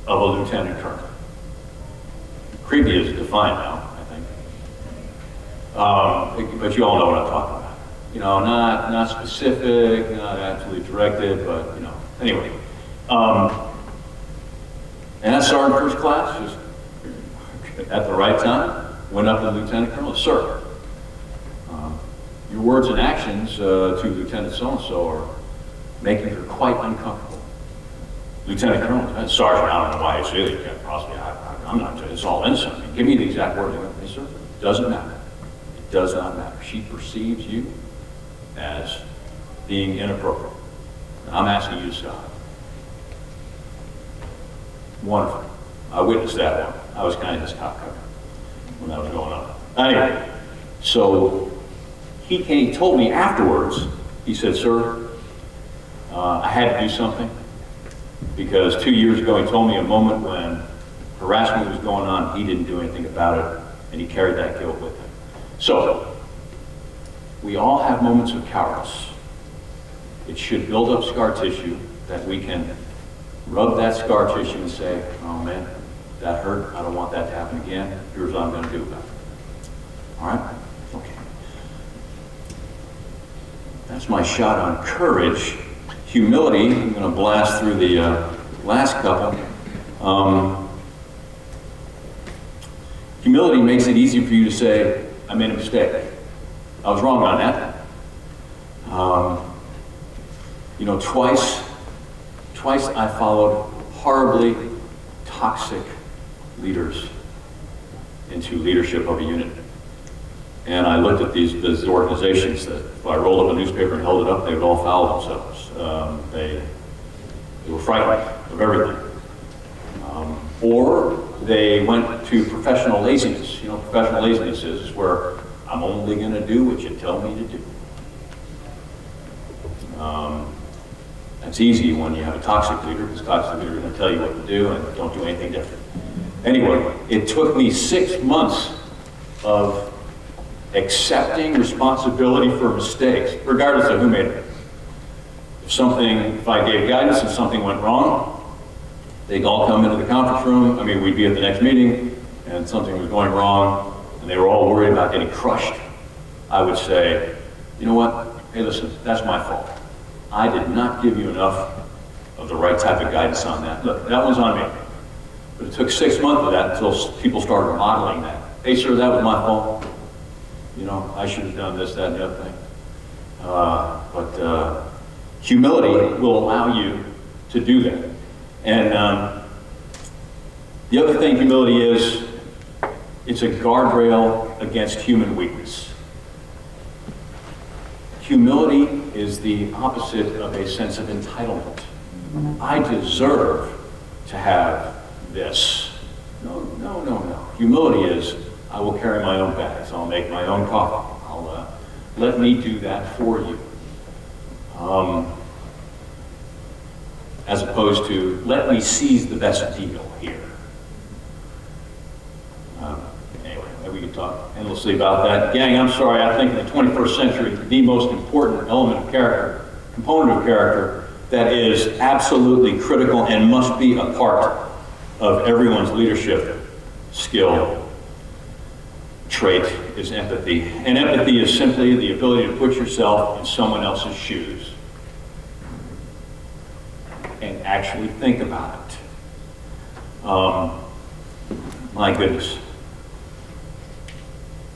of a lieutenant colonel. Creepy is defined now, I think. But you all know what I'm talking about. You know, not specific, not absolutely directed, but, you know, anyway. And that sergeant first class, just at the right time, went up to Lieutenant Colonel, sir, your words and actions to Lieutenant so-and-so are making her quite uncomfortable. Lieutenant Colonel, Sergeant, I don't know why you say that, you can't possibly, I'm not, it's all innocent. Give me the exact word. Yes, sir. Doesn't matter. It does not matter. She perceives you as being inappropriate. And I'm asking you to stop. Wonderful. I witnessed that one. I was kind of his cop cover when that was going on. Anyway, so he told me afterwards, he said, sir, I had to do something because 2 years ago he told me a moment when harassment was going on, he didn't do anything about it, and he carried that guilt with him. So, we all have moments of cowardice. It should build up scar tissue that we can rub that scar tissue and say, oh man, that hurt, I don't want that to happen again, here's what I'm going to do about it. All right? Okay. That's my shot on courage. Humility, I'm going to blast through the last couple. Humility makes it easy for you to say, I made a mistake. I was wrong on that. You know, twice I followed horribly toxic leaders into leadership of a unit. And I looked at these organizations that if I rolled up a newspaper and held it up, they would all foul themselves. They were frightened of everything. Or they went to professional laziness. You know, professional laziness is where I'm only going to do what you tell me to do. That's easy when you have a toxic leader, because toxic leader is going to tell you what to do and don't do anything different. Anyway, it took me 6 months of accepting responsibility for mistakes, regardless of who made it. If I gave guidance and something went wrong, they'd all come into the conference room. I mean, we'd be at the next meeting and something was going wrong and they were all worried about getting crushed. I would say, you know what? Hey, listen, that's my fault. I did not give you enough of the right type of guidance on that. Look, that was on me. But it took 6 months of that until people started modeling that. Hey, sir, that was my fault. You know, I should have done this, that, and the other thing. But humility will allow you to do that. And the other thing humility is, it's a guardrail against human weakness. Humility is the opposite of a sense of entitlement. I deserve to have this. No. Humility is, I will carry my own bags. I'll make my own coffee. Let me do that for you. As opposed to, let me seize the best deal here. Anyway, we could talk endlessly about that. Gang, I'm sorry, I think in the 21st century, the most important element of character, component of character, that is absolutely critical and must be a part of everyone's leadership skill trait is empathy. And empathy is simply the ability to put yourself in someone else's shoes and actually think about it. My goodness.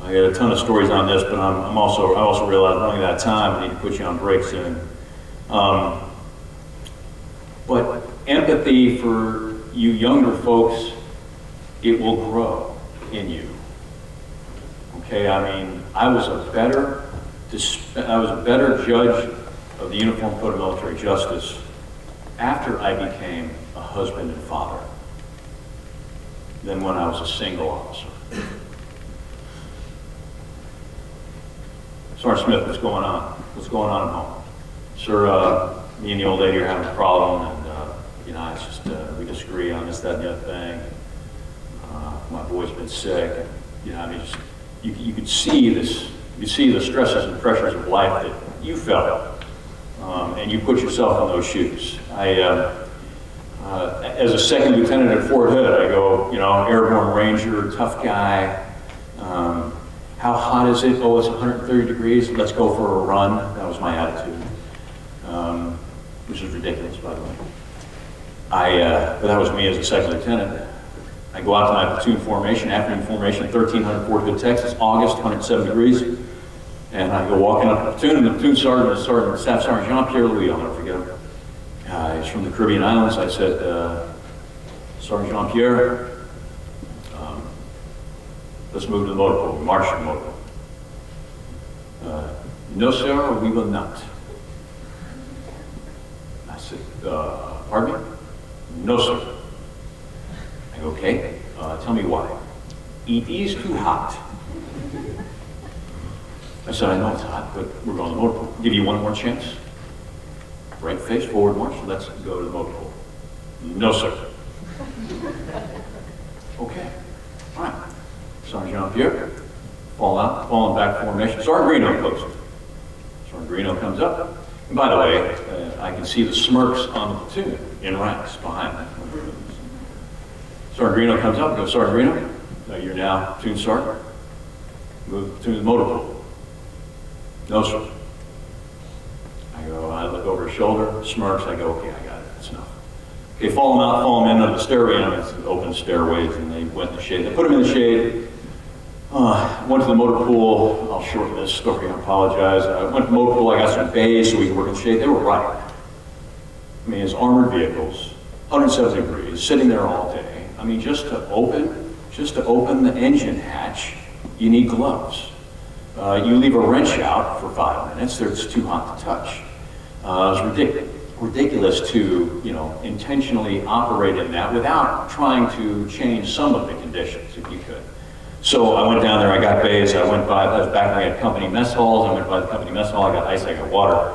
I got a ton of stories on this, but I also realize I'm running out of time. I need to put you on break soon. But empathy for you younger folks, it will grow in you. Okay, I mean, I was a better judge of the Uniform Code of Military Justice after I became a husband and father than when I was a single officer. Sergeant Smith, what's going on? What's going on at home? Sir, me and the old lady are having a problem, and it's just we disagree on this, that, and the other thing. My boy's been sick. And, you could see this. You see the stresses and pressures of life that you felt and you put yourself in those shoes. As a second lieutenant at Fort Hood, I go, airborne ranger, tough guy. How hot is it? Oh, it's 130 degrees. Let's go for a run. That was my attitude, which is ridiculous, by the way. But that was me as a second lieutenant. I go out to my platoon formation, afternoon formation, 1300 Fort Hood, Texas, August, 107 degrees. And I go walking up the platoon, and the platoon sergeant, Staff Sergeant Jean-Pierre Louis, I'll never forget him. He's from the Caribbean islands. I said, Sergeant Jean-Pierre, let's move to the motor pool. We march to the motor pool. No, sir, we will not. I said, pardon me? No, sir. I go, okay, tell me why. It is too hot. I said, I know it's hot, but we're going to the motor pool. Give you one more chance. Right face, forward march, let's go to the motor pool. No, sir. Okay, all right. Sergeant Jean-Pierre, falling back formation. Sergeant Greeno posted. Sergeant Greeno comes up. And by the way, I can see the smirks on the platoon in ranks behind me. Sergeant Greeno comes up and goes, Sergeant Greeno, you're now platoon sergeant. Move to the motor pool. No, sir. I look over his shoulder, smirks, I go, okay, I got it, that's enough. Okay, follow them in under the stairway, it's open stairways, and they went in the shade. They put them in the shade, went to the motor pool. I'll shorten this story, I apologize. I went to the motor pool, I got some bays so we could work in the shade. They were right. I mean, it's armored vehicles, 170 degrees, sitting there all day. I mean, just to open the engine hatch, you need gloves. You leave a wrench out for 5 minutes, it's too hot to touch. It was ridiculous to, intentionally operate in that without trying to change some of the conditions, if you could. So I went down there, I got bays, I was back when we had company mess halls, I went by the company mess hall, I got ice, I got water.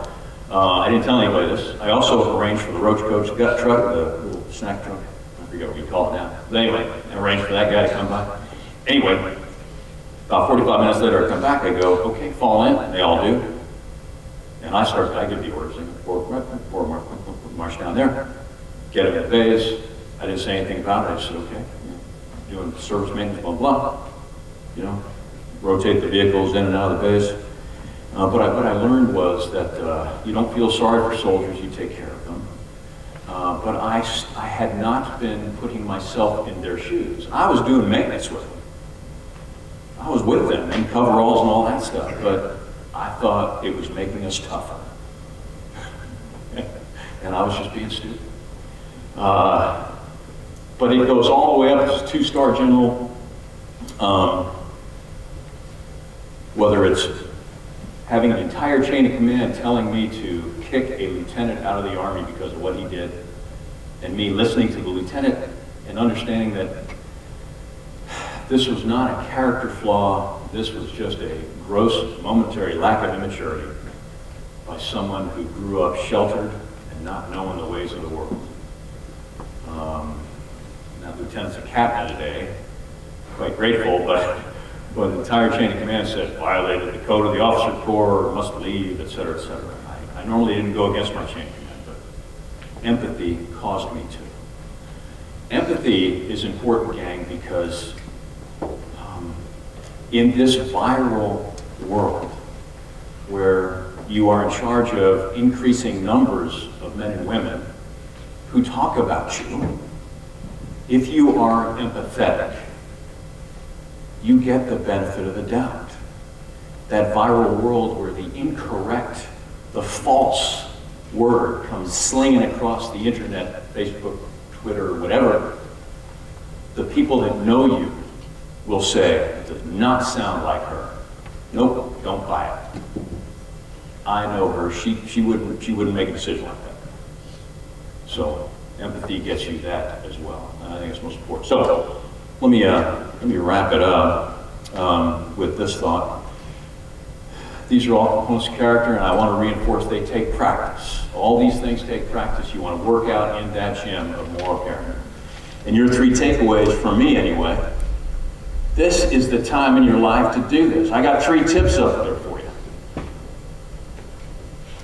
I didn't tell anybody this. I also arranged for the Roach Coach gut truck, the little snack truck, I forget what you call it now. But anyway, I arranged for that guy to come by. Anyway, about 45 minutes later, I come back, I go, okay, fall in, and they all do. And I give the orders, forward march down there, get them in the bays. I didn't say anything about it, I just said, okay, doing service maintenance, blah, blah. Rotate the vehicles in and out of the bays. But what I learned was that you don't feel sorry for soldiers, you take care of them. But I had not been putting myself in their shoes. I was doing maintenance with them. I was with them in coveralls and all that stuff, but I thought it was making us tougher. And I was just being stupid. But it goes all the way up to 2-star general, whether it's having an entire chain of command telling me to kick a lieutenant out of the Army because of what he did, and me listening to the lieutenant and understanding that this was not a character flaw, this was just a gross, momentary lack of immaturity by someone who grew up sheltered and not knowing the ways of the world. Now, the lieutenant's a captain today, quite grateful, but the entire chain of command said, violated the code of the officer corps, must leave, et cetera, et cetera. I normally didn't go against my chain of command, but empathy caused me to. Empathy is important, gang, because in this viral world where you are in charge of increasing numbers of men and women who talk about you, if you are empathetic, you get the benefit of the doubt. That viral world where the incorrect, the false word comes slinging across the internet, Facebook, Twitter, whatever, the people that know you will say, it does not sound like her. Nope, don't buy it. I know her, she wouldn't make a decision like that. So empathy gets you that as well. And I think it's most important. So let me wrap it up with this thought. These are all components of character, and I want to reinforce they take practice. All these things take practice. You want to work out in that gym of moral character. And your 3 takeaways from me anyway, this is the time in your life to do this. I got 3 tips up there for you.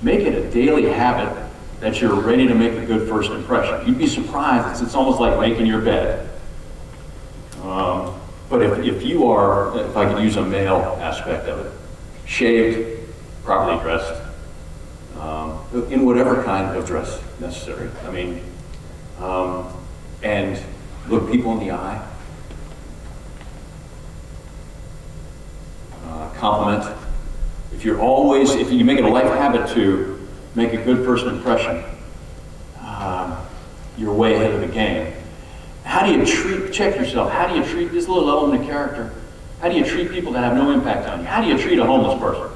Make it a a daily habit that you're ready to make a good first impression. You'd be surprised. It's almost like making your bed. But if you are, if I could use a male aspect of it, shaved, properly dressed, in whatever kind of dress necessary. I mean, and look people in the eye, compliment. If you make it a life habit to make a good first impression, you're way ahead of the game. How do you check yourself, how do you treat this little element of character? How do you treat people that have no impact on you? How do you treat a homeless person?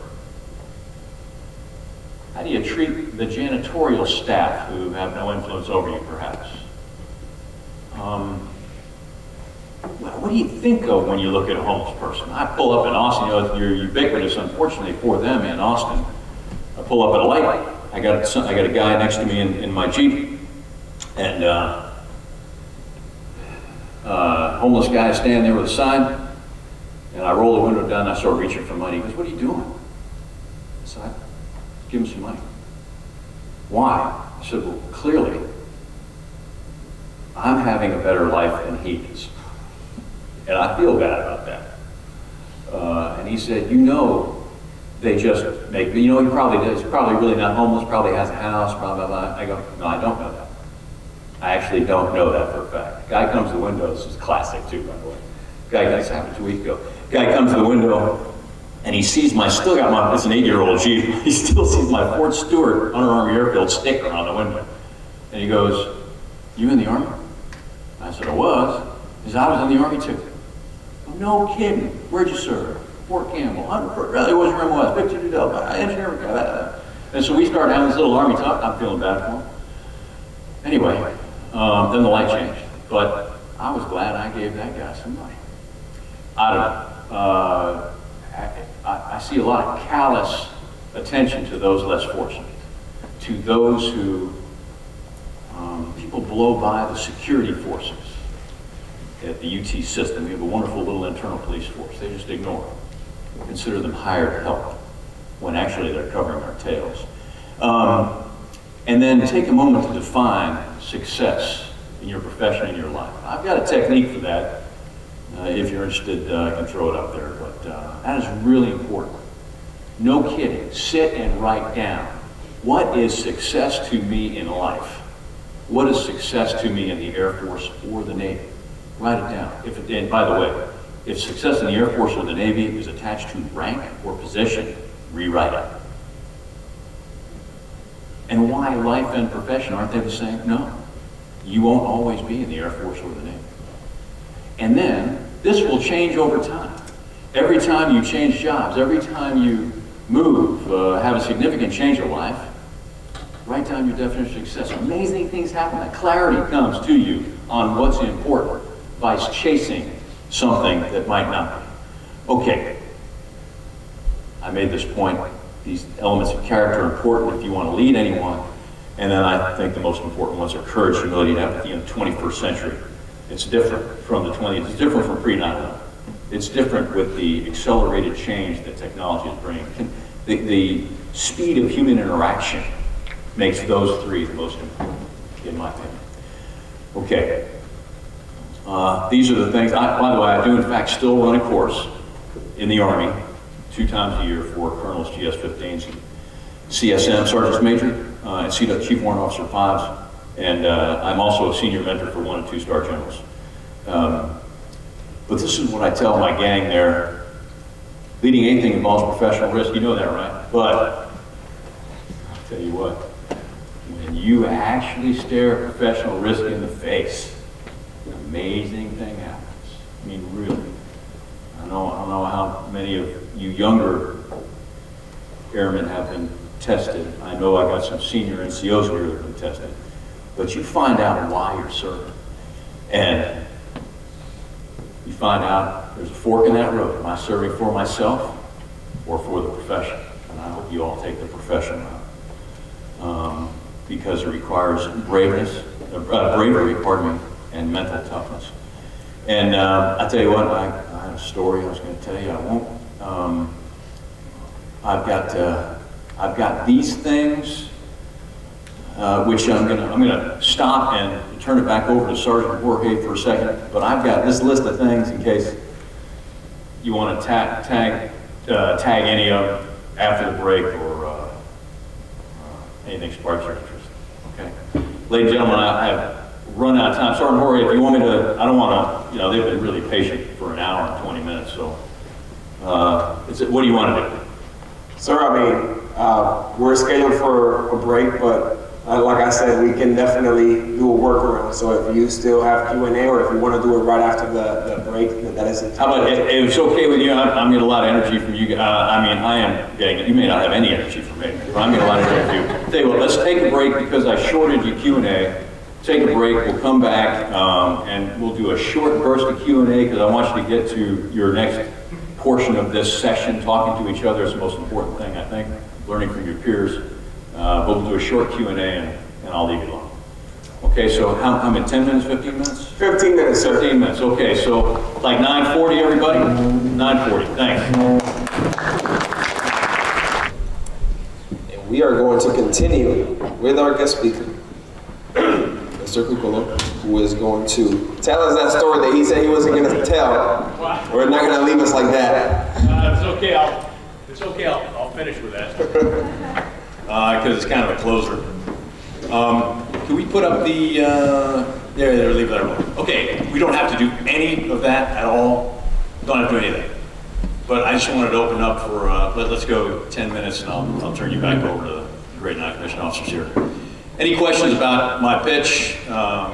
How do you treat the janitorial staff who have no influence over you, perhaps? What do you think of when you look at a homeless person? I pull up in Austin, you know, you're ubiquitous, unfortunately, for them in Austin. I pull up at a light. I got a guy next to me in my Jeep, and homeless guy standing there with a sign, and I roll the window down, and I start reaching for money. He goes, "What are you doing?" I said, "Give him some money." Why? I said, "Well, clearly, I'm having a better life than he is. And I feel bad about that." And he said, "You know, they just make me," you know, he probably does. He's probably really not homeless, probably has a house, blah, blah, blah. I go, "No, I don't know that. I actually don't know that for a fact." Guy comes to the window, this is classic too, by the way. This happened 2 weeks ago. Guy comes to the window, and he sees it's an 8-year-old Jeep, he still sees my Fort Stewart Under Armour Airfield sticker on the window. And he goes, "You in the Army?" I said, "I was." He said, "I was in the Army too." "Oh, no kidding. Where'd you serve?" "Fort Campbell." "Really, what's your MOS?" "52 Delta." "Engineer." And so we started having this little Army talk. I'm feeling bad for him. Anyway, then the light changed. But I was glad I gave that guy some money. I don't know. I see a lot of callous attention to those less fortunate, to those who people blow by the security forces at the UT system. We have a wonderful little internal police force. They just ignore them. Consider them hired help when actually they're covering our tails. And then take a moment to define success in your profession, in your life. I've got a technique for that. If you're interested, I can throw it up there. But that is really important. No kidding. Sit and write down. What is success to me in life? What is success to me in the Air Force or the Navy? Write it down. And by the way, if success in the Air Force or the Navy is attached to rank or position, rewrite it. And why life and profession, aren't they the same? No. You won't always be in the Air Force or the Navy. And then, this will change over time. Every time you change jobs, every time you move, have a significant change of life, write down your definition of success. Amazing things happen. That clarity comes to you on what's important by chasing something that might not be. Okay, I made this point. These elements of character are important if you want to lead anyone. And then I think the most important ones are courage, humility, and empathy in the 21st century. It's different from the 20th. It's different from pre-9/11. It's different with the accelerated change that technology is bringing. The speed of human interaction makes those three the most important, in my opinion. Okay. These are the things. By the way, I do in fact still run a course in the Army 2 times a year for Colonels, GS-15s, and CSM, Sergeants Major, and Chief Warrant Officer 5s. And I'm also a senior mentor for 1- and 2-star generals. But this is what I tell my gang there. Leading anything involves professional risk. You know that, right? But I'll tell you what, when you actually stare professional risk in the face, an amazing thing happens. I mean, really. I don't know how many of you younger airmen have been tested. I know I got some senior NCOs here that have been tested. But you find out why you're serving. And you find out there's a fork in that road. Am I serving for myself or for the profession? And I hope you all take the profession route. Because it requires bravery, and mental toughness. And I tell you what, I have a story I was going to tell you. I won't. I've got these things which I'm gonna stop and turn it back over to Sergeant Jorge for a second. But I've got this list of things in case you want to tag any of them after the break or anything sparks your interest. Okay, ladies and gentlemen, I have run out of time. Sergeant Jorge, if you want me to, I don't want to. They've been really patient for an hour and 20 minutes. So, what do you want to do? Sir, we're scheduled for a break, but like I said, we can definitely do a workaround. So if you still have Q&A or if you want to do it right after the break, that isn't. How about if it's okay with you? I'm getting a lot of energy from you. I am getting it. You may not have any energy from me, but I'm getting a lot of energy from you. Tell you what, let's take a break because I shorted you Q&A. Take a break. We'll come back and we'll do a short burst of Q&A because I want you to get to your next portion of this session. Talking to each other is the most important thing, I think. Learning from your peers. But we'll do a short Q&A and I'll leave you alone. Okay, so how many, 10 minutes, 15 minutes? 15 minutes, sir. 15 minutes, okay, so like 9:40 everybody? 9:40, thanks. And we are going to continue with our guest speaker, Mr. Cucolo, who is going to tell us that story that he said he wasn't going to tell. We're not going to leave us like that. It's okay, I'll finish with that. Because it's kind of a closer. Can we put up the, there, leave that alone. Okay, we don't have to do any of that at all. Don't have to do any of that. But I just wanted to open up for, let's go 10 minutes and I'll turn you back over to the great non-commissioned officers here. Any questions about my pitch,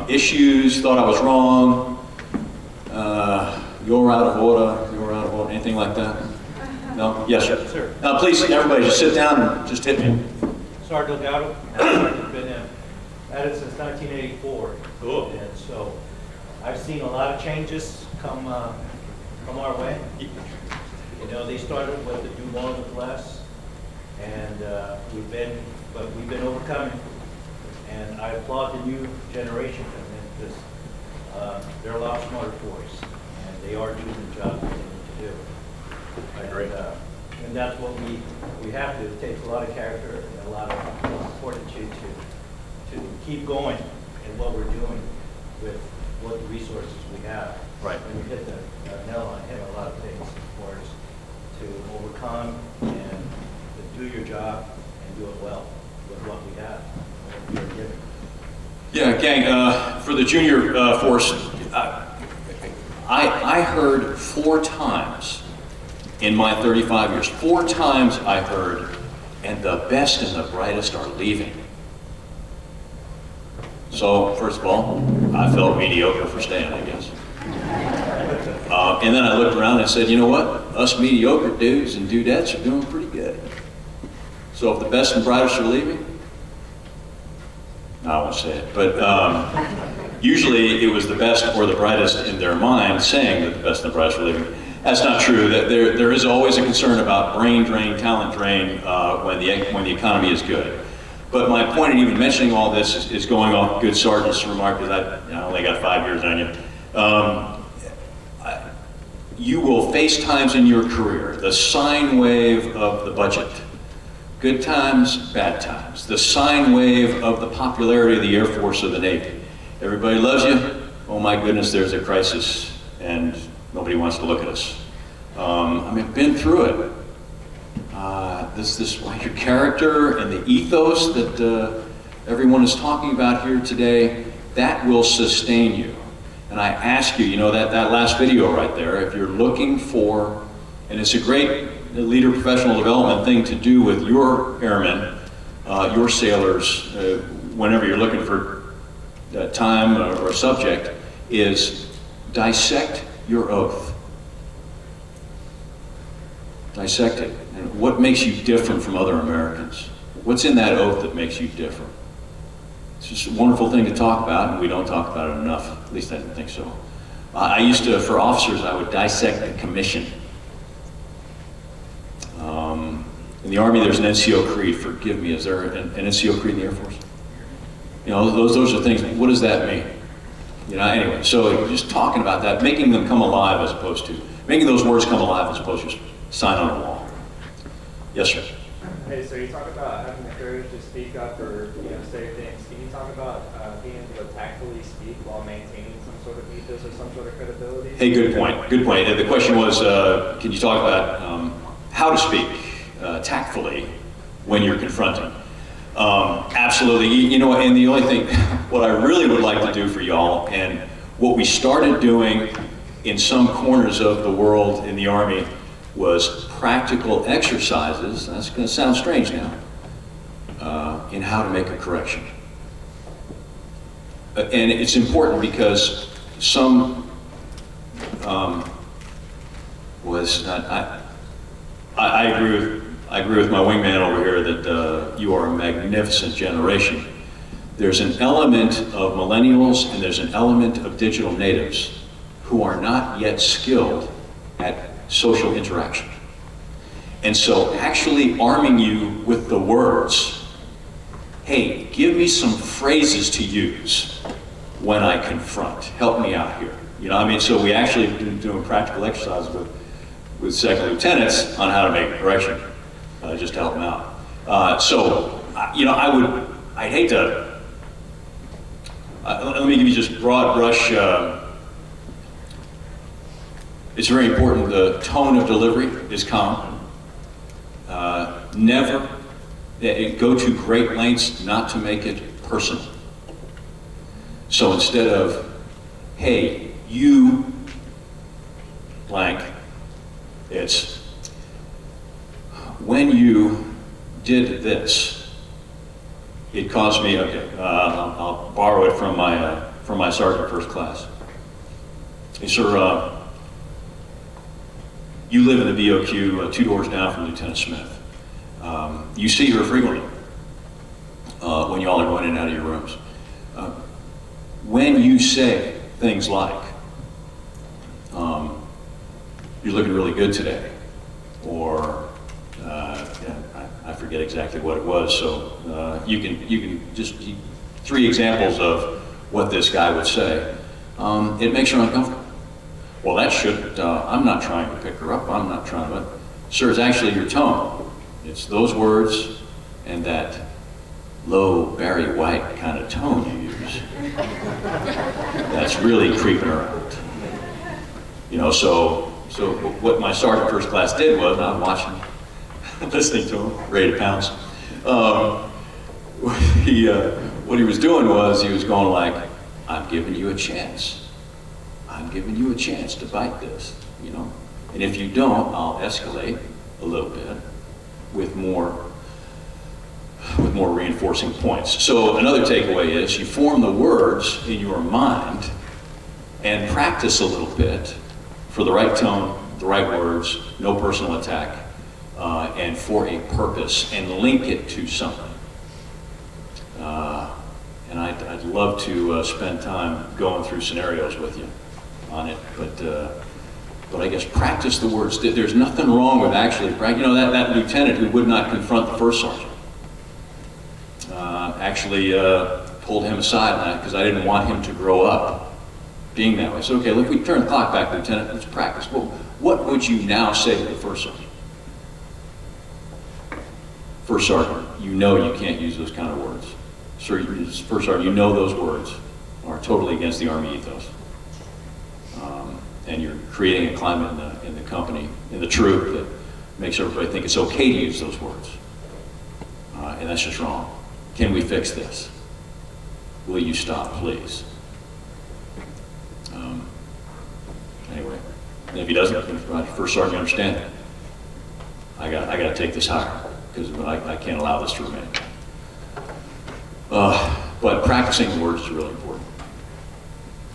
issues, thought I was wrong, you're out of order, anything like that? No? Yes, sir. Sir. Now, please, everybody, just sit down and just hit me. Sergeant Delgado, I've been at it since 1984. Cool. And so I've seen a lot of changes come our way. They started with the do more with less, and we've been overcoming. And I applaud the new generation because they're a lot smarter for us, and they are doing the job that they need to do. I agree. And that's what we have to. It takes a lot of character and a lot of fortitude to keep going in what we're doing with what the resources we have. Right. And you hit the nail on head a lot of things for us to overcome and to do your job and do it well with what we have, what we are given. Yeah, gang, for the junior force, I heard 4 times in my 35 years, 4 times I heard, and the best and the brightest are leaving. So, first of all, I felt mediocre for staying, I guess. And then I looked around and said, you know what? Us mediocre dudes and dudettes are doing pretty good. So if the best and brightest are leaving, no, I won't say it, but usually it was the best or the brightest in their mind saying that the best and the brightest are leaving. That's not true. That there is always a concern about brain drain, talent drain when the economy is good. But my point in even mentioning all this is going off good sergeant's remark, because I only got 5 years on you. You will face times in your career, the sine wave of the budget. Good times, bad times. The sine wave of the popularity of the Air Force or the Navy. Everybody loves you. Oh my goodness, there's a crisis and nobody wants to look at us. I've been through it. Your character and the ethos that everyone is talking about here today, that will sustain you. And I ask you, that last video right there, if you're looking for, and it's a great leader professional development thing to do with your airmen, your sailors, whenever you're looking for time or subject, is dissect your oath. Dissect it. And what makes you different from other Americans? What's in that oath that makes you different? It's just a wonderful thing to talk about, and we don't talk about it enough. At least I didn't think so. I used to, for officers, I would dissect the commission. In the Army, there's an NCO creed. Forgive me, is there an NCO creed in the Air Force? Those are things. What does that mean? Anyway, so just talking about that, making them come alive as opposed to, making those words come alive as opposed to sign on a wall. Yes, sir. Hey, so you talk about having the courage to speak up or say things. Can you talk about being able to tactfully speak while maintaining some sort of ethos or some sort of credibility? Hey, good point. Good point. The question was, can you talk about how to speak tactfully when you're confronting? Absolutely. You know, and the only thing, what I really would like to do for y'all, and what we started doing in some corners of the world in the Army, was practical exercises, that's going to sound strange now, in how to make a correction. And it's important because some I agree with my wingman over here that you are a magnificent generation. There's an element of millennials and there's an element of digital natives who are not yet skilled at social interaction. And so actually arming you with the words, hey, give me some phrases to use when I confront. Help me out here. You know, I mean, so we actually been doing practical exercises with second lieutenants on how to make a correction, just to help them out. So, you know, I'd hate to, let me give you just broad brush. It's very important, the tone of delivery is calm. Never go to great lengths not to make it personal. So instead of, hey, you blank, it's, when you did this, it caused me, okay, I'll borrow it from my sergeant first class. Hey, sir, you live in the BOQ 2 doors down from Lieutenant Smith. You see her frequently when y'all are going in and out of your rooms. When you say things like, you're looking really good today, or I forget exactly what it was, so you can just 3 examples of what this guy would say. It makes her uncomfortable. Well, that shouldn't, I'm not trying to pick her up, I'm not trying to, sir, it's actually your tone. It's those words and that low Barry White kind of tone you use that's really creeping her out. You know, so what my sergeant first class did was, I'm watching, listening to him, ready to pounce. What he was doing was, he was going like, I'm giving you a chance. I'm giving you a chance to bite this, you know? And if you don't, I'll escalate a little bit with more reinforcing points. So another takeaway is you form the words in your mind and practice a little bit for the right tone, the right words, no personal attack, and for a purpose, and link it to something. And I'd love to spend time going through scenarios with you on it, but I guess practice the words. There's nothing wrong with actually practice. You know, that lieutenant who would not confront the first sergeant, actually pulled him aside because I didn't want him to grow up being that way. I said, okay, look, we turn the clock back, Lieutenant, let's practice. Well, what would you now say to the first sergeant? First sergeant, you know you can't use those kind of words. Sir, first sergeant, you know those words are totally against the Army ethos. And you're creating a climate in the company, in the troop, that makes everybody think it's okay to use those words. And that's just wrong. Can we fix this? Will you stop, please? Anyway, and if he doesn't, first sergeant, understand it. I got to take this higher because I can't allow this to remain. But practicing the words is really important.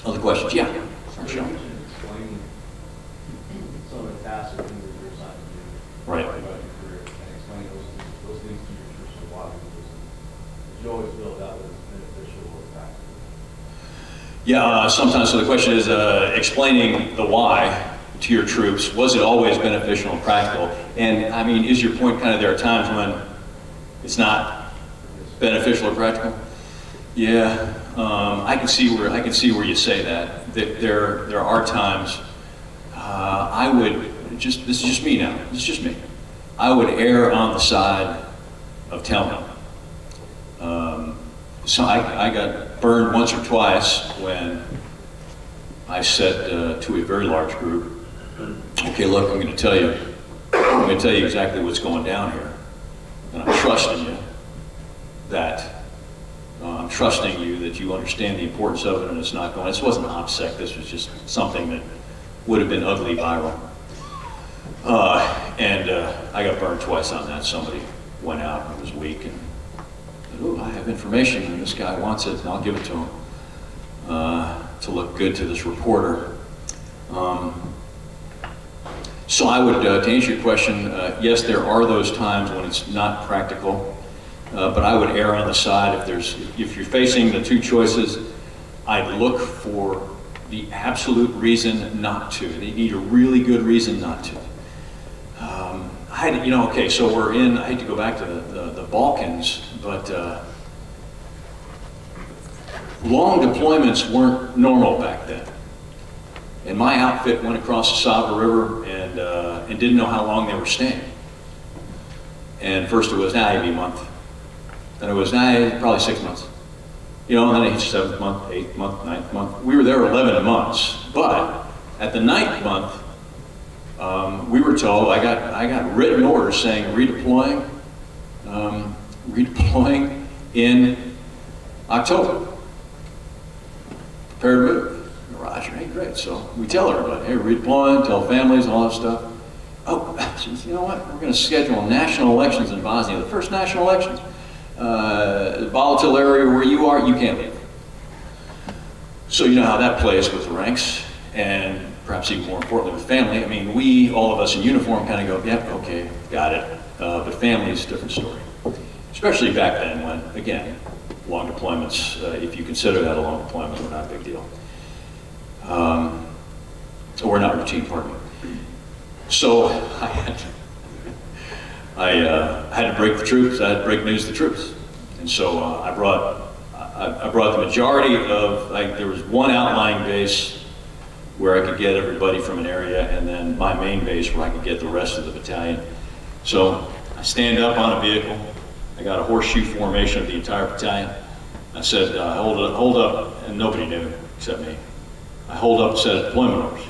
Other questions? Yeah. Michelle. Explain some of the tasks and things that you're assigned to do. Right. About your career, and explain those things to your troops and why we do them. You always feel that was beneficial or practical. Yeah, sometimes, so the question is explaining the why to your troops. Was it always beneficial and practical? And I mean, is your point kind of there are times when it's not beneficial or practical? Yeah, I can see where you say that. There are times I would this is just me now. This is just me. I would err on the side telling. So I got burned once or twice when I said to a very large group, okay, look, I'm going to tell you exactly what's going down here. And I'm trusting you that, I'm trusting you that you understand the importance of it and it's not going, this wasn't OPSEC, this was just something that would have been ugly viral. I got burned twice on that. Somebody went out and was weak and said, oh, I have information and this guy wants it and I'll give it to him to look good to this reporter. So I would, to answer your question, yes, there are those times when it's not practical, but I would err on the side if you're facing the two choices, I'd look for the absolute reason not to. They need a really good reason not to. Okay, so we're in, I hate to go back to the Balkans, but long deployments weren't normal back then. And my outfit went across the Sava River and didn't know how long they were staying. And first it was, it'd be a month. Then it was, probably 6 months. You know, and then it hit 7th month, 8th month, 9th month. We were there 11 months, but at the 9th month, we were told, I got written orders saying redeploying in October. Prepare to move. Roger, hey, great. So we tell everybody, hey, redeploying, tell families, all that stuff. Oh, you know what? We're going to schedule national elections in Bosnia, the first national elections. Volatile area where you are, you can't leave. So you know how that plays with the ranks, and perhaps even more importantly with family. I mean, all of us in uniform kind of go, yep, okay, got it. But family's a different story. Especially back then when, again, long deployments, if you consider that a long deployment, were not a big deal. Or not routine, pardon me. So I had to break the troops. I had to break news to the troops, and so I brought the majority of. There was one outlying base where I could get everybody from an area, and then my main base where I could get the rest of the battalion. So I stand up on a vehicle. I got a horseshoe formation of the entire battalion. I said, "Hold up," and nobody knew except me. I hold up a set of deployment orders,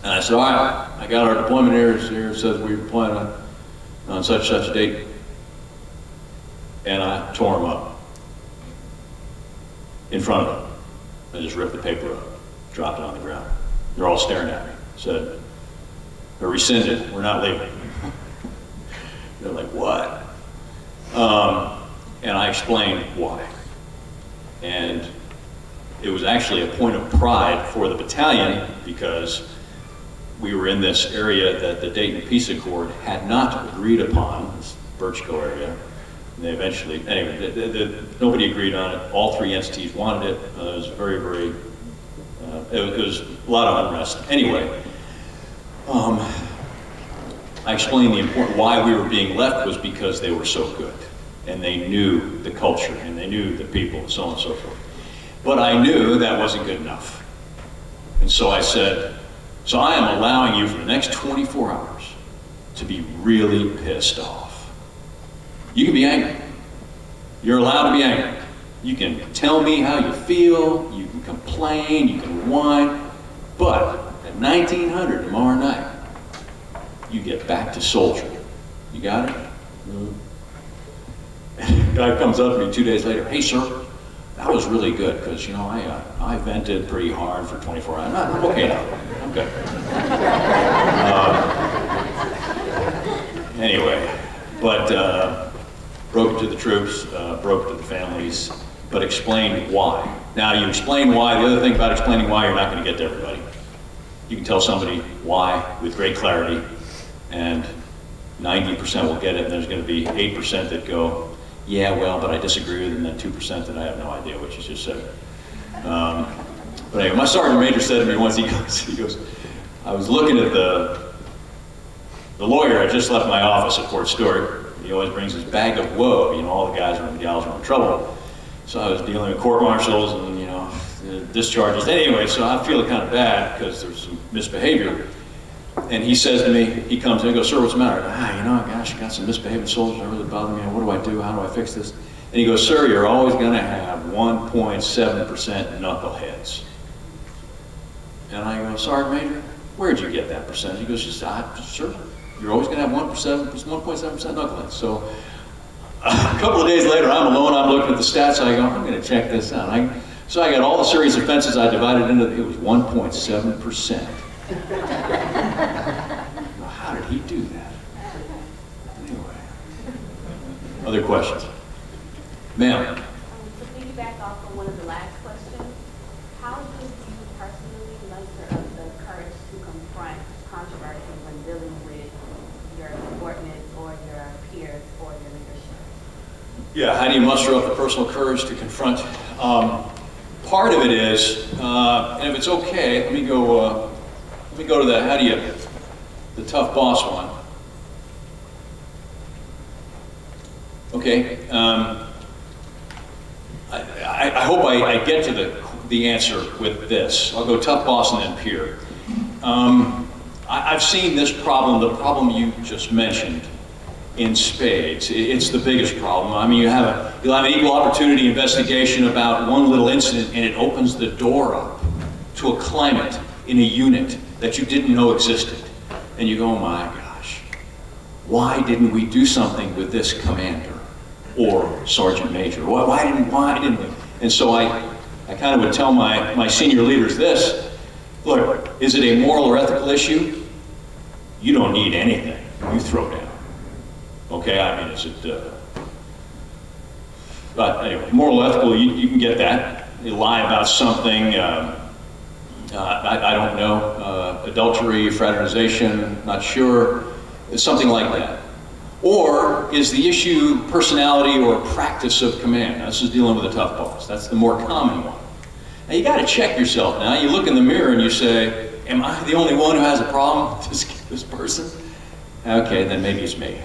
and I said, "All right, I got our deployment orders here. It says we're deploying on such a date," and I tore them up in front of them. I just ripped the paper up, dropped it on the ground. They're all staring at me. Said, "They're rescinded. We're not leaving." They're like, "What?" And I explained why. And it was actually a point of pride for the battalion because we were in this area that the Dayton Peace Accord had not agreed upon, this Birchco area. And they eventually, anyway, nobody agreed on it. All three entities wanted it. It was very, very, it was a lot of unrest. Anyway, I explained the important, why we were being left was because they were so good. And they knew the culture, and they knew the people, and so on and so forth. But I knew that wasn't good enough. And so I said, so I am allowing you for the next 24 hours to be really pissed off. You can be angry. You're allowed to be angry. You can tell me how you feel, you can complain, you can whine, but at 1900 tomorrow night, you get back to soldiering. You got it? Mm-hmm. Guy comes up to me 2 days later, "Hey, sir, that was really good because, you know, I vented pretty hard for 24 hours. I'm okay now. I'm good." Anyway, but broke it to the troops, broke it to the families, but explained why. Now, you explain why. The other thing about explaining why, you're not going to get to everybody. You can tell somebody why with great clarity, and 90% will get it, and there's going to be 8% that go, "Yeah, well, but I disagree with it," and then 2% that I have no idea what you just said. But anyway, my sergeant major said to me once, he goes, I was looking at the lawyer. I just left my office at Fort Stewart. He always brings his bag of woe. You know, all the guys and gals are in trouble. So I was dealing with court-martials and, you know, discharges. Anyway, so I feel kind of bad because there's some misbehavior. And he says to me, he comes in and goes, sir, what's the matter? You know, gosh, I got some misbehaving soldiers that really bother me. What do I do? How do I fix this? And he goes, sir, you're always going to have 1.7% knuckleheads. And I go, Sergeant Major, where'd you get that percentage? He goes, sir, you're always going to have 1.7% knuckleheads. So a couple of days later, I'm alone, I'm looking at the stats, I go, I'm going to check this out. So I got all the serious offenses I divided into, it was 1.7%. Well, how did he do that? Anyway, other questions? Ma'am? To piggyback off of one of the last questions, how do you personally muster up the courage to confront controversy when dealing with your subordinates or your peers or your leadership? Yeah, how do you muster up the personal courage to confront? Part of it is, and if it's okay, let me go to the tough boss one. Okay, I hope I get to the answer with this. I'll go tough boss and then peer. I've seen this problem, the problem you just mentioned, in spades. It's the biggest problem. I mean, you'll have an equal opportunity investigation about one little incident, and it opens the door up to a climate in a unit that you didn't know existed. And you go, oh my gosh, why didn't we do something with this commander or sergeant major? Why didn't we? And so I kind of would tell my senior leaders this: look, is it a moral or ethical issue? You don't need anything. You throw down. Okay, I mean, is it, but anyway, moral, ethical, you can get that. You lie about something, I don't know, adultery, fraternization, not sure, it's something like that. Or is the issue personality or practice of command? Now, this is dealing with a tough boss. That's the more common one. Now, you got to check yourself now. You look in the mirror and you say, am I the only one who has a problem with this person? Okay, then maybe it's me.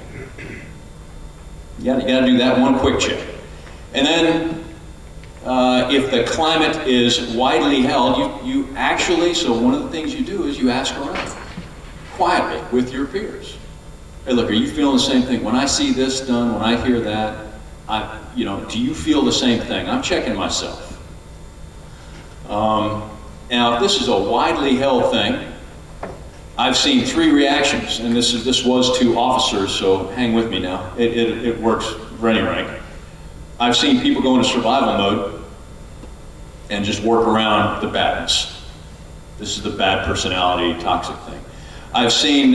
You got to do that one quick check. And then if the climate is widely held, you actually, so one of the things you do is you ask around quietly with your peers. Hey, look, are you feeling the same thing? When I see this done, when I hear that, do you feel the same thing? I'm checking myself. Now, if this is a widely held thing, I've seen 3 reactions, and this was to officers, so hang with me now. It works for any rank. I've seen people go into survival mode and just work around the badness. This is the bad personality, toxic thing. I've seen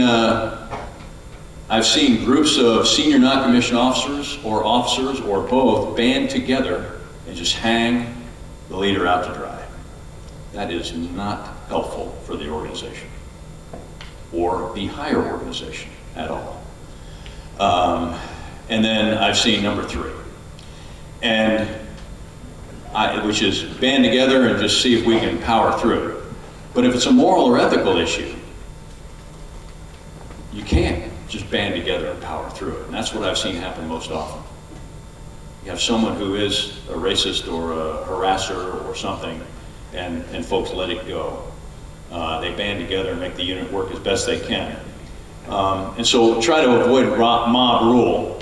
groups of senior non-commissioned officers or both band together and just hang the leader out to dry. That is not helpful for the organization or the higher organization at all. And then I've seen number 3, which is band together and just see if we can power through it. But if it's a moral or ethical issue, you can't just band together and power through it. And that's what I've seen happen most often. You have someone who is a racist or a harasser or something, and folks let it go. They band together and make the unit work as best they can. And so try to avoid mob rule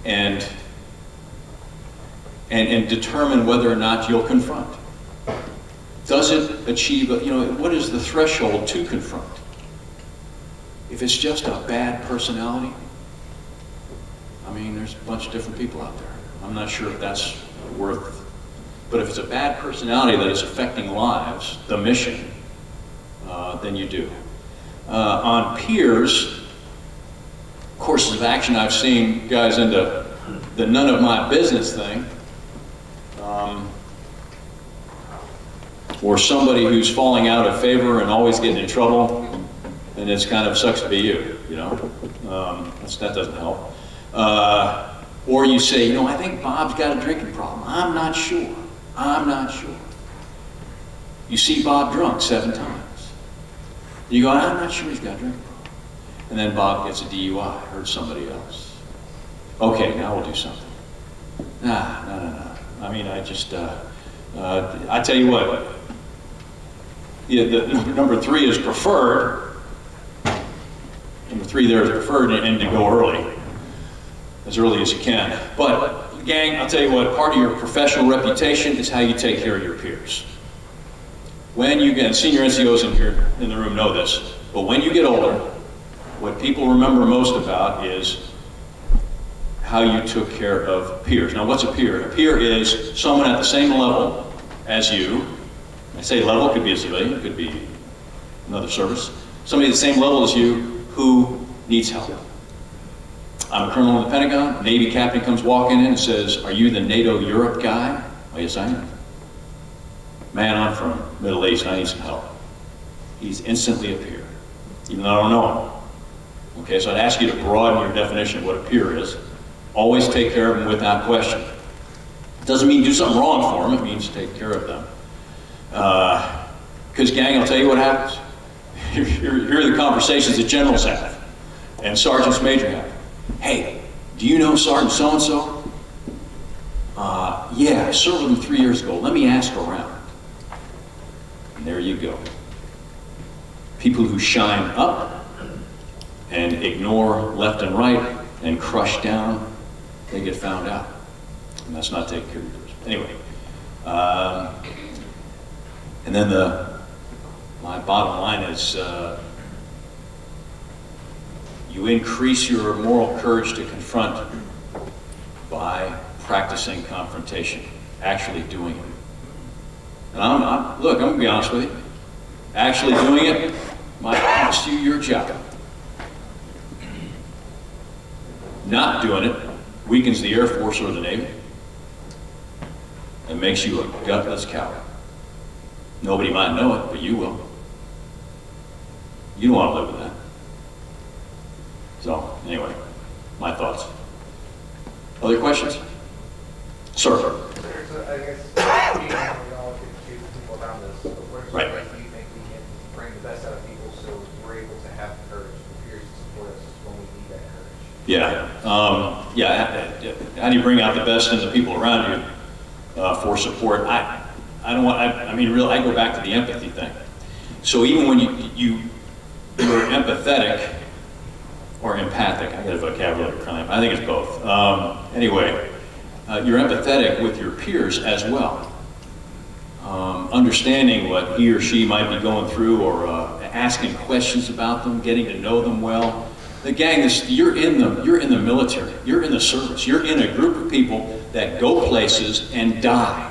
and determine whether or not you'll confront. Does it achieve, what is the threshold to confront? If it's just a bad personality, I mean, there's a bunch of different people out there. I'm not sure if that's worth. But if it's a bad personality that is affecting lives, the mission, then you do. On peers, courses of action, I've seen guys into the none of my business thing, or somebody who's falling out of favor and always getting in trouble, and it's kind of sucks to be you, that doesn't help. Or you say, I think Bob's got a drinking problem. I'm not sure. You see Bob drunk 7 times. You go, I'm not sure he's got a drinking problem. And then Bob gets a DUI, hurts somebody else. Okay, now we'll do something. No. I mean, I tell you what, number 3 is preferred. Number 3 there is preferred, and to go early as you can. But gang, I'll tell you what, part of your professional reputation is how you take care of your peers. When you get, senior NCOs in here in the room know this, but when you get older, what people remember most about is how you took care of peers. Now, what's a peer? A peer is someone at the same level as you. I say level, could be a civilian, could be another service. Somebody at the same level as you who needs help. I'm a colonel in the Pentagon. Navy captain comes walking in and says, "Are you the NATO Europe guy?" "Oh, yes, I am." "Man, I'm from Middle East, I need some help." He's instantly a peer, even though I don't know him. Okay, so I'd ask you to broaden your definition of what a peer is. Always take care of them without question. It doesn't mean do something wrong for them, it means take care of them. Because gang, I'll tell you what happens. Here are the conversations that generals have and sergeants major have. "Hey, do you know Sergeant so-and-so?" "Yeah, I served with him 3 years ago. Let me ask around." And there you go. People who shine up and ignore left and right and crush down, they get found out. And that's not taking care of yours. Anyway, and then my bottom line is you increase your moral courage to confront by practicing confrontation, actually doing it. And look, I'm gonna be honest with you. Actually doing it might cost you your job. Not doing it weakens the Air Force or the Navy and makes you a gutless coward. Nobody might know it, but you will. You don't want to live with that. So, anyway, my thoughts. Other questions? Sir. So I guess being relative to people around us, what Right. ways do you think we can bring the best out of people so we're able to have the courage for peers to support us when we need that courage? Yeah. How do you bring out the best in the people around you for support? I go back to the empathy thing. So even when you're empathetic or empathic, I got a vocabulary crime. I think it's both. Anyway, you're empathetic with your peers as well. Understanding what he or she might be going through, or asking questions about them, getting to know them well. The gang, you're in the military, you're in the service, you're in a group of people that go places and die.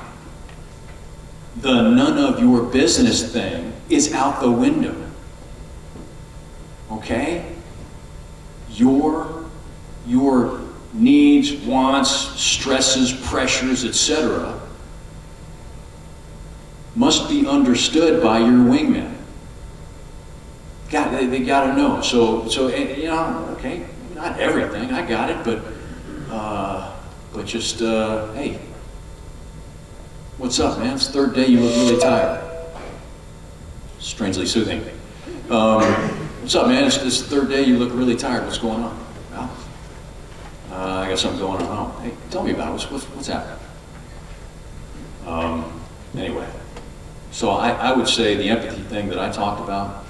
The none of your business thing is out the window. Okay? Your needs, wants, stresses, pressures, etc. must be understood by your wingman. They got to know. So okay, not everything, I got it, but just hey, what's up, man? It's the third day, you look really tired. Strangely soothing. What's up, man? It's the third day, you look really tired. What's going on? Well, I got something going on. Hey, tell me about it. What's happening? Anyway, so I would say the empathy thing that I talked about,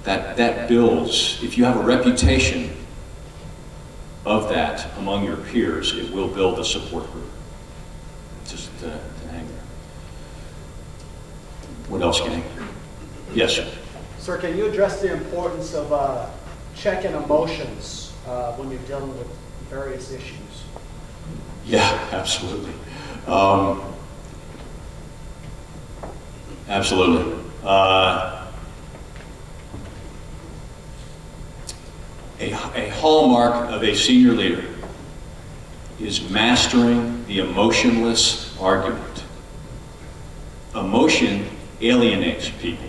that builds, if you have a reputation of that among your peers, it will build a support group. Just to hang there. What else, gang? Yes, sir. Sir, can you address the importance of checking emotions when you're dealing with various issues? Yeah, absolutely. Absolutely. A hallmark of a senior leader is mastering the emotionless argument. Emotion alienates people.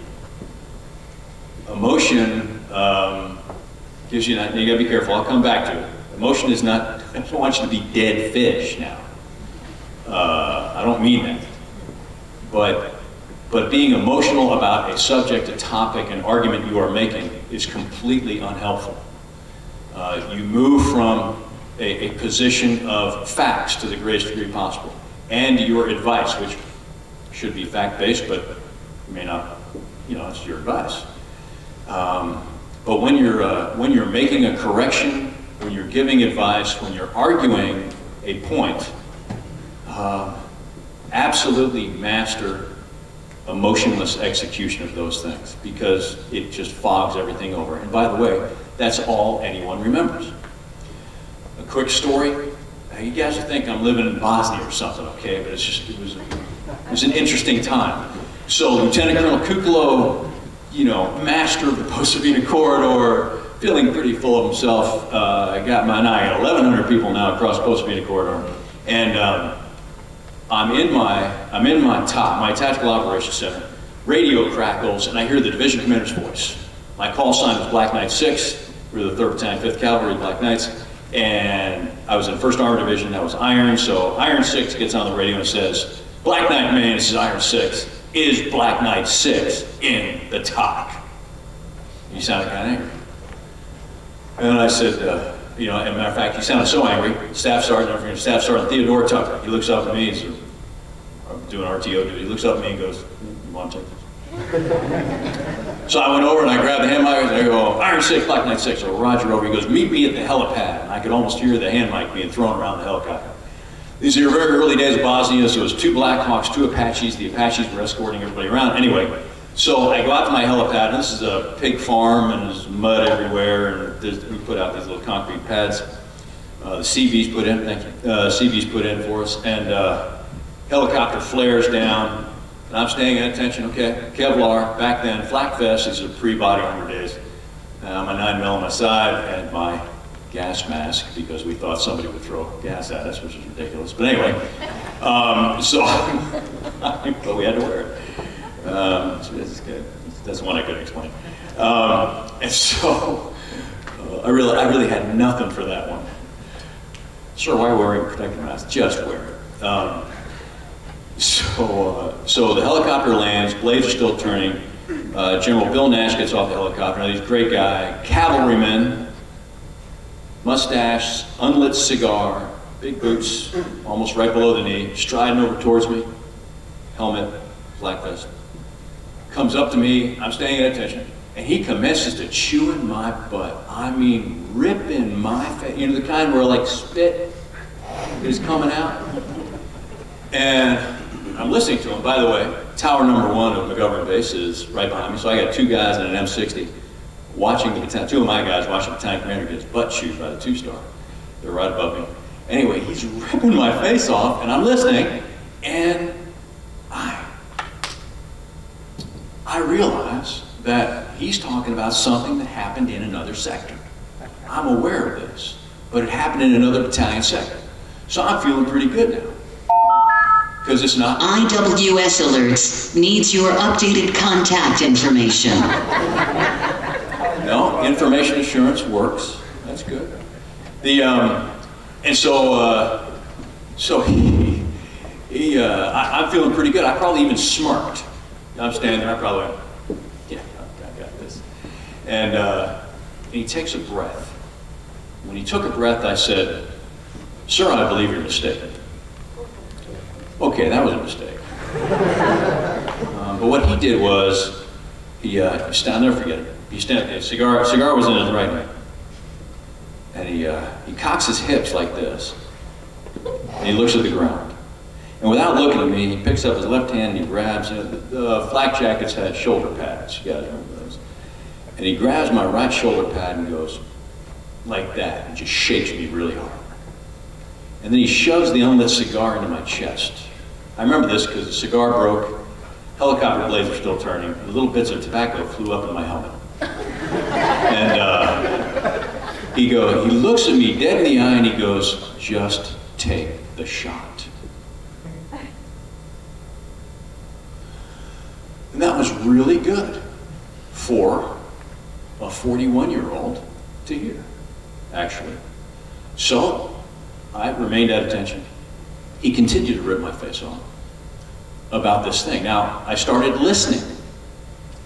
Emotion gives you that, you gotta be careful, I'll come back to it. Emotion is not, I don't want you to be dead fish now. I don't mean that. But being emotional about a subject, a topic, an argument you are making is completely unhelpful. You move from a position of facts to the greatest degree possible, and your advice, which should be fact-based, but may not it's your advice. But when you're making a correction, when you're giving advice, when you're arguing a point, absolutely master emotionless execution of those things, because it just fogs everything over. And by the way, that's all anyone remembers. A quick story. You guys think I'm living in Bosnia or something, okay? But it was an interesting time. So Lieutenant Colonel Cucolo, master of the Posavina corridor, feeling pretty full of himself. I got my eye on 1,100 people now across Posavina corridor, and I'm in my tactical operations center. Radio crackles, and I hear the division commander's voice. My call sign was Black Knight 6. We were the 3rd Battalion, 5th Cavalry, Black Knights, and I was in 1st Armored Division. That was Iron. So Iron 6 gets on the radio and says, "Black Knight man, this is Iron 6. Is Black Knight 6 in the TOC?" He sounded kind of angry. And I said, as a matter of fact, he sounded so angry. Staff Sergeant Theodore Tucker, he looks up at me, I'm doing RTO duty, he looks up at me and goes, "You want to take this?" So I went over and I grabbed the hand mic and I go, "Iron 6, Black Knight 6, so Roger over." He goes, "Meet me at the helipad." And I could almost hear the hand mic being thrown around the helicopter. These are very early days of Bosnia, so it was 2 Black Hawks, 2 Apaches. The Apaches were escorting everybody around. Anyway, so I go out to my helipad, and this is a pig farm, and there's mud everywhere, and we put out these little concrete pads. The CBs put in, thank you. CBs put in for us, and helicopter flares down, and I'm staying at attention. Okay, Kevlar, back then, flak vest, these are pre-body armor days. My 9mm on my side, and my gas mask, because we thought somebody would throw gas at us, which is ridiculous. But anyway, but we had to wear it. That's one I couldn't explain. And so I really had nothing for that one. Sure, why wearing a protective mask? Just wear it. So the helicopter lands, blades are still turning. General Bill Nash gets off the helicopter. Now, he's a great guy, cavalryman, mustache, unlit cigar, big boots, almost right below the knee, striding over towards me, helmet, black vest. Comes up to me, I'm staying at attention, and he commences to chew in my butt. I mean, ripping my face, the kind where like spit is coming out. And I'm listening to him. By the way, tower number 1 of McGovern Base is right behind me, so I got 2 guys in an M60 watching the battalion, 2 of my guys watching the battalion commander get his butt chewed by the 2-star. They're right above me. Anyway, he's ripping my face off, and I'm listening, and I realize that he's talking about something that happened in another sector. I'm aware of this, but it happened in another battalion sector. So I'm feeling pretty good now. Because it's not... IWS Alerts needs your updated contact information. No, information assurance works. That's good. And so I'm feeling pretty good. I probably even smirked. I'm standing there, I probably went, yeah, I got this. And he takes a breath. When he took a breath, I said, "Sir, I believe you're mistaken." Okay, that was a mistake. But what he did was, he stand there, forget it. Cigar was in his right hand. And he cocks his hips like this. And he looks at the ground. And without looking at me, he picks up his left hand and he grabs, the flak jackets had shoulder pads, you guys remember those. And he grabs my right shoulder pad and goes like that, and just shakes me really hard. And then he shoves the unlit cigar into my chest. I remember this because the cigar broke, helicopter blades were still turning, and little bits of tobacco flew up in my helmet. And he looks at me dead in the eye and he goes, "Just take the shot." And that was really good for a 41-year-old to hear, actually. So I remained at attention. He continued to rip my face off about this thing. Now, I started listening.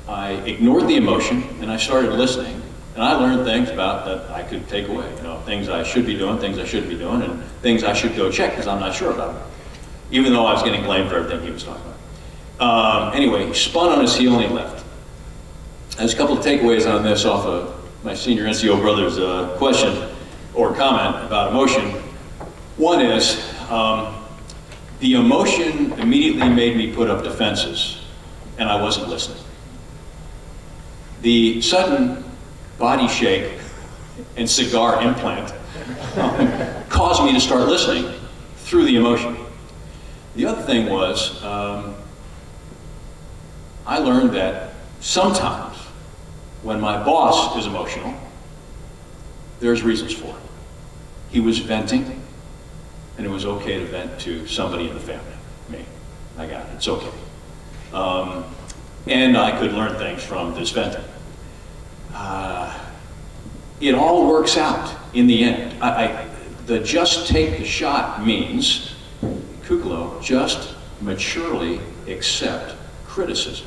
I ignored the emotion and I started listening. And I learned things about that I could take away. Things I should be doing, things I shouldn't be doing, and things I should go check because I'm not sure about it. Even though I was getting blamed for everything he was talking about. Anyway, he spun on his heel and he left. There's a couple of takeaways on this off of my senior NCO brother's question or comment about emotion. One is, the emotion immediately made me put up defenses, and I wasn't listening. The sudden body shake and cigar implant caused me to start listening through the emotion. The other thing was, I learned that sometimes when my boss is emotional, there's reasons for it. He was venting, and it was okay to vent to somebody in the family. Me. I got it. It's okay. And I could learn things from this venting. It all works out in the end. The just take the shot means, Cucolo, just maturely accept criticism.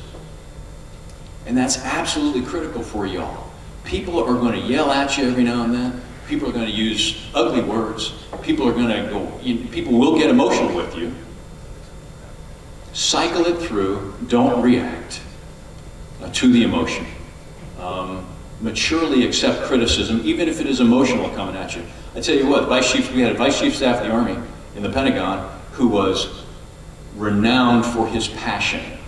And that's absolutely critical for y'all. People are going to yell at you every now and then. People are going to use ugly words. People are going to go, people will get emotional with you. Cycle it through, don't react to the emotion. Maturely accept criticism, even if it is emotional coming at you. I tell you what, we had a Vice Chief Staff of the Army in the Pentagon who was renowned for his passion.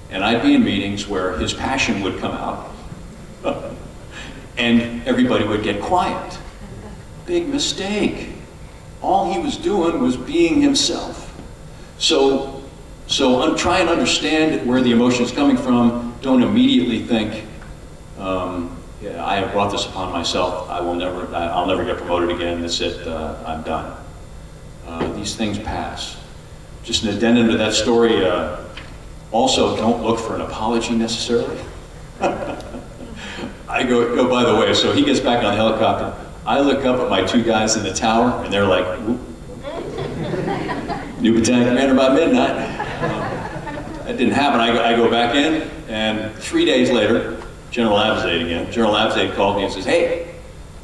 And I'd be in meetings where his passion would come out and everybody would get quiet. Big mistake. All he was doing was being himself. So try and understand where the emotion is coming from. Don't immediately think, yeah, I have brought this upon myself. I'll never get promoted again. That's it. I'm done. These things pass. Just an addendum to that story. Also, don't look for an apology necessarily. I go, by the way, so he gets back on the helicopter. I look up at my two guys in the tower, and they're like, whoop. New battalion commander by midnight. That didn't happen. I go back in, and 3 days later, General Abzade called me and says, hey,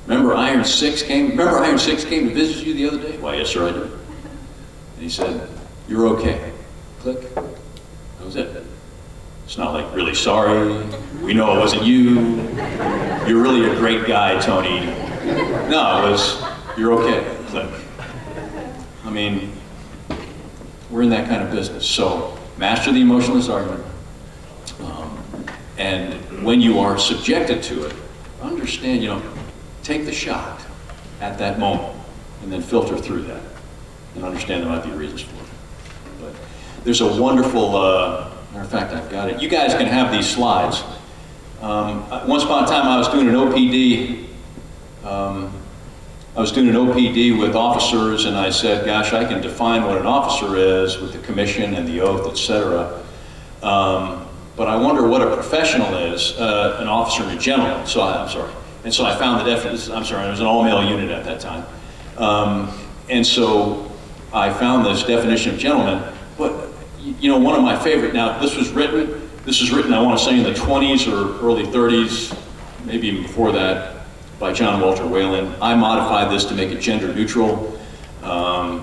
remember Iron 6 came to visit you the other day? Why, yes, sir, I do. And he said, you're okay. Click. That was it. It's not like, really sorry, we know it wasn't you, you're really a great guy, Tony. No, it was, you're okay. Click. I mean, we're in that kind of business. So, master the emotionless argument. And when you are subjected to it, understand, take the shot at that moment and then filter through that and understand there might be reasons for it. But there's a wonderful, matter of fact, I've got it. You guys can have these slides. Once upon a time I was doing an OPD. With officers, and I said, gosh, I can define what an officer is with the commission and the oath, etc. But I wonder what a professional is, an officer and a gentleman. So I found the definition. It was an all-male unit at that time. And so I found this definition of gentleman. But one of my favorite. Now, this was written, I want to say, in the 20s or early 30s, maybe even before that, by John Walter Whalen. I modified this to make it gender neutral.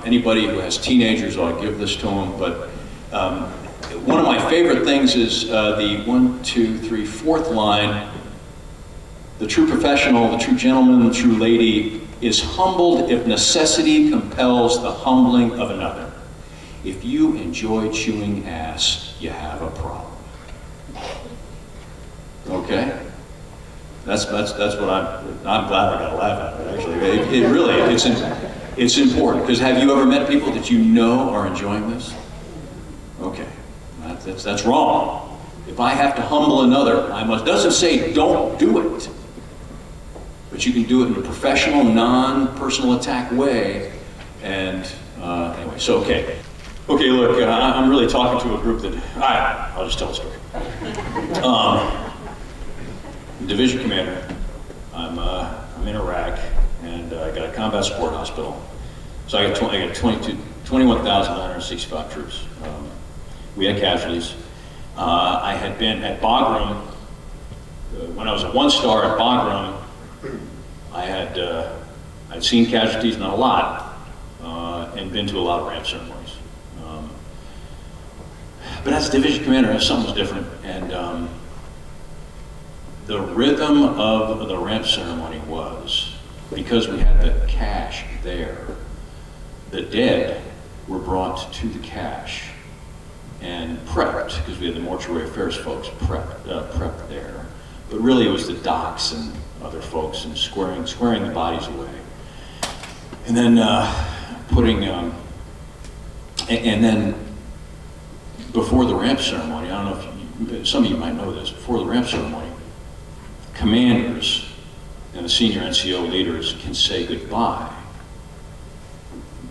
Anybody who has teenagers, I'll give this to them. But one of my favorite things is the fourth line. The true professional, the true gentleman, the true lady is humbled if necessity compels the humbling of another. If you enjoy chewing ass, you have a problem. Okay? That's what I'm glad I got a laugh at it, actually. It's important, because have you ever met people that you know are enjoying this? Okay, that's wrong. If I have to humble another, I must. Doesn't say don't do it, but you can do it in a professional, non-personal attack way. And anyway, so okay, look, I'm really talking to a group that, all right, I'll just tell a story. Division commander, I'm in Iraq, and I got a combat support hospital. So I got 21,965 troops. We had casualties. I had been at Bagram, when I was at 1-star at Bagram, I'd seen casualties, not a lot, and been to a lot of ramp ceremonies. But as division commander, something was different, and the rhythm of the ramp ceremony was, because we had the cache there, the dead were brought to the cache and prepped, because we had the mortuary affairs folks prepped there. But really it was the docs and other folks and squaring the bodies away. And then putting, and then before the ramp ceremony, I don't know if you, some of you might know this, before the ramp ceremony, commanders and the senior NCO leaders can say goodbye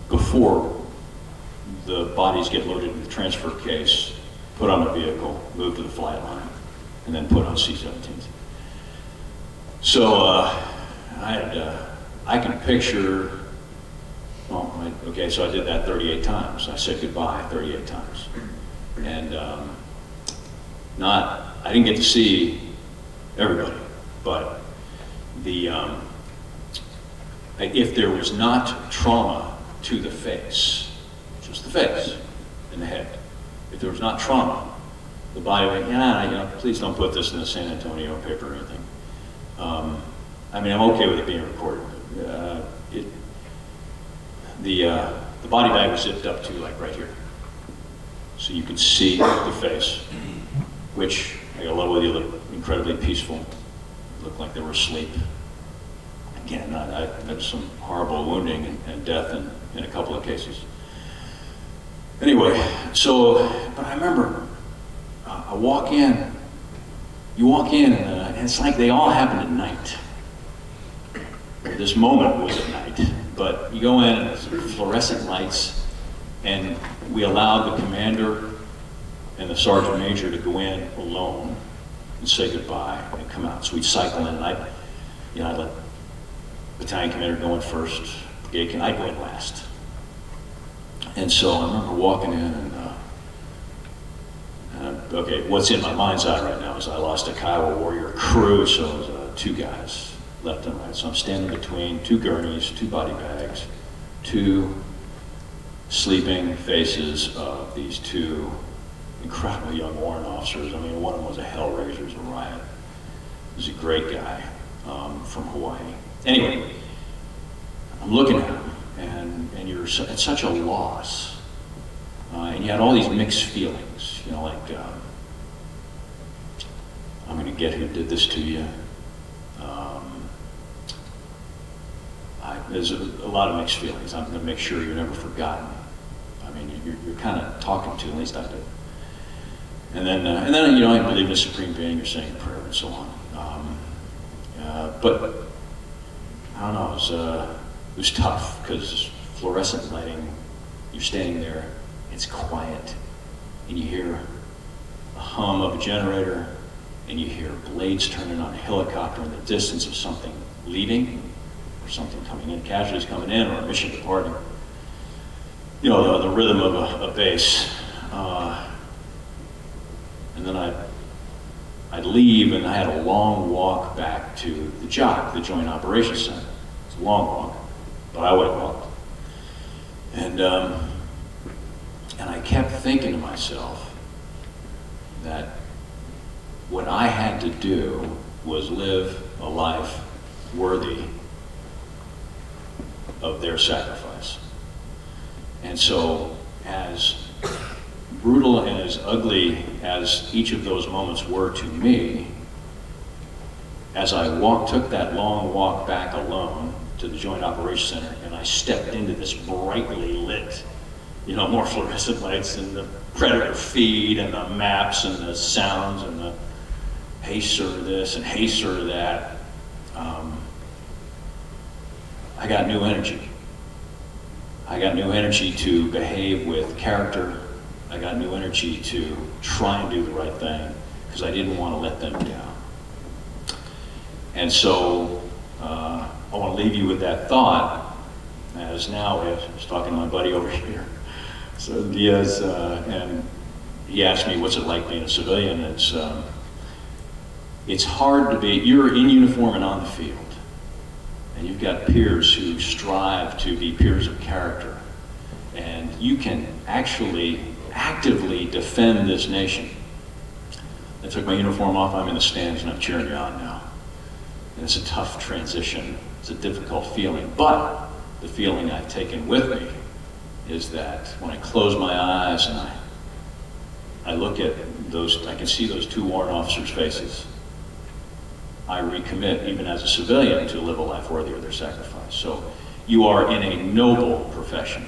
before the bodies get loaded in the transfer case, put on a vehicle, moved to the flight line, and then put on C-17s. So I can picture, okay, so I did that 38 times. I said goodbye 38 times. And I didn't get to see everybody, but if there was not trauma to the face, just the face and the head, if there was not trauma, the body would, please don't put this in the San Antonio paper or anything. I mean, I'm okay with it being recorded. The body bag was zipped up to like right here. So you could see the face, which, I gotta level with you, looked incredibly peaceful. Looked like they were asleep. Again, I had some horrible wounding and death in a couple of cases. Anyway, but I remember, I walk in, you walk in, and it's like they all happen at night. This moment was at night, but you go in and there's fluorescent lights, and we allowed the commander and the sergeant major to go in alone and say goodbye and come out. So we'd cycle in, and I'd let battalion commander go in first, brigade, I'd go in last. And so I remember walking in and, okay, what's in my mind's eye right now is I lost a Kiowa Warrior crew, so it was 2 guys left and right. So I'm standing between 2 gurneys, 2 body bags, 2 sleeping faces of these 2 incredible young warrant officers. I mean, one of them was a hellraiser, it was a riot. He was a great guy from Hawaii. Anyway, I'm looking at him, and you're at such a loss. And you had all these mixed feelings, like, I'm gonna get who did this to you. There's a lot of mixed feelings. I'm gonna make sure you're never forgotten. I mean, you're kind of talking to, at least I did. And then I believe in a supreme being, you're saying a prayer and so on. But I don't know, it was tough because fluorescent lighting, you're standing there, it's quiet, and you hear a hum of a generator, and you hear blades turning on a helicopter in the distance of something leaving, or something coming in, casualties coming in, or a mission departing. The rhythm of a base. And then I'd leave, and I had a long walk back to the JOC, the Joint Operations Center. It's a long walk, but I would walk. And I kept thinking to myself that what I had to do was live a life worthy of their sacrifice. And so, as brutal and as ugly as each of those moments were to me, as I took that long walk back alone to the Joint Operations Center, and I stepped into this brightly lit, more fluorescent lights and the Predator feed and the maps and the sounds and the hey sir this and hey sir that, I got new energy. I got new energy to behave with character. I got new energy to try and do the right thing because I didn't want to let them down. And so I want to leave you with that thought, as now I was talking to my buddy over here, so Diaz, and he asked me, what's it like being a civilian? It's hard to be, you're in uniform and on the field, and you've got peers who strive to be peers of character, and you can actually actively defend this nation. I took my uniform off, I'm in the stands and I'm cheering you on now. And it's a tough transition, it's a difficult feeling, but the feeling I've taken with me is that when I close my eyes and I look at those, I can see those two warrant officers' faces. I recommit, even as a civilian, to live a life worthy of their sacrifice. So you are in a noble profession.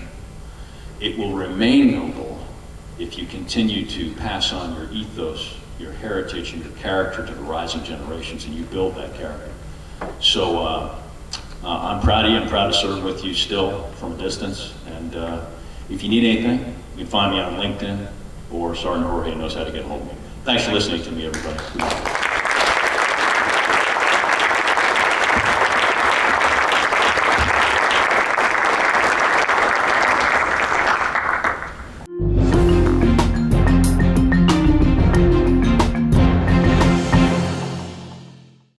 It will remain noble if you continue to pass on your ethos, your heritage, and your character to the rising generations, and you build that character. So I'm proud of you. I'm proud to serve with you still from a distance. And if you need anything, you can find me on LinkedIn, or Sergeant Jorge knows how to get a hold of me. Thanks for listening to me, everybody.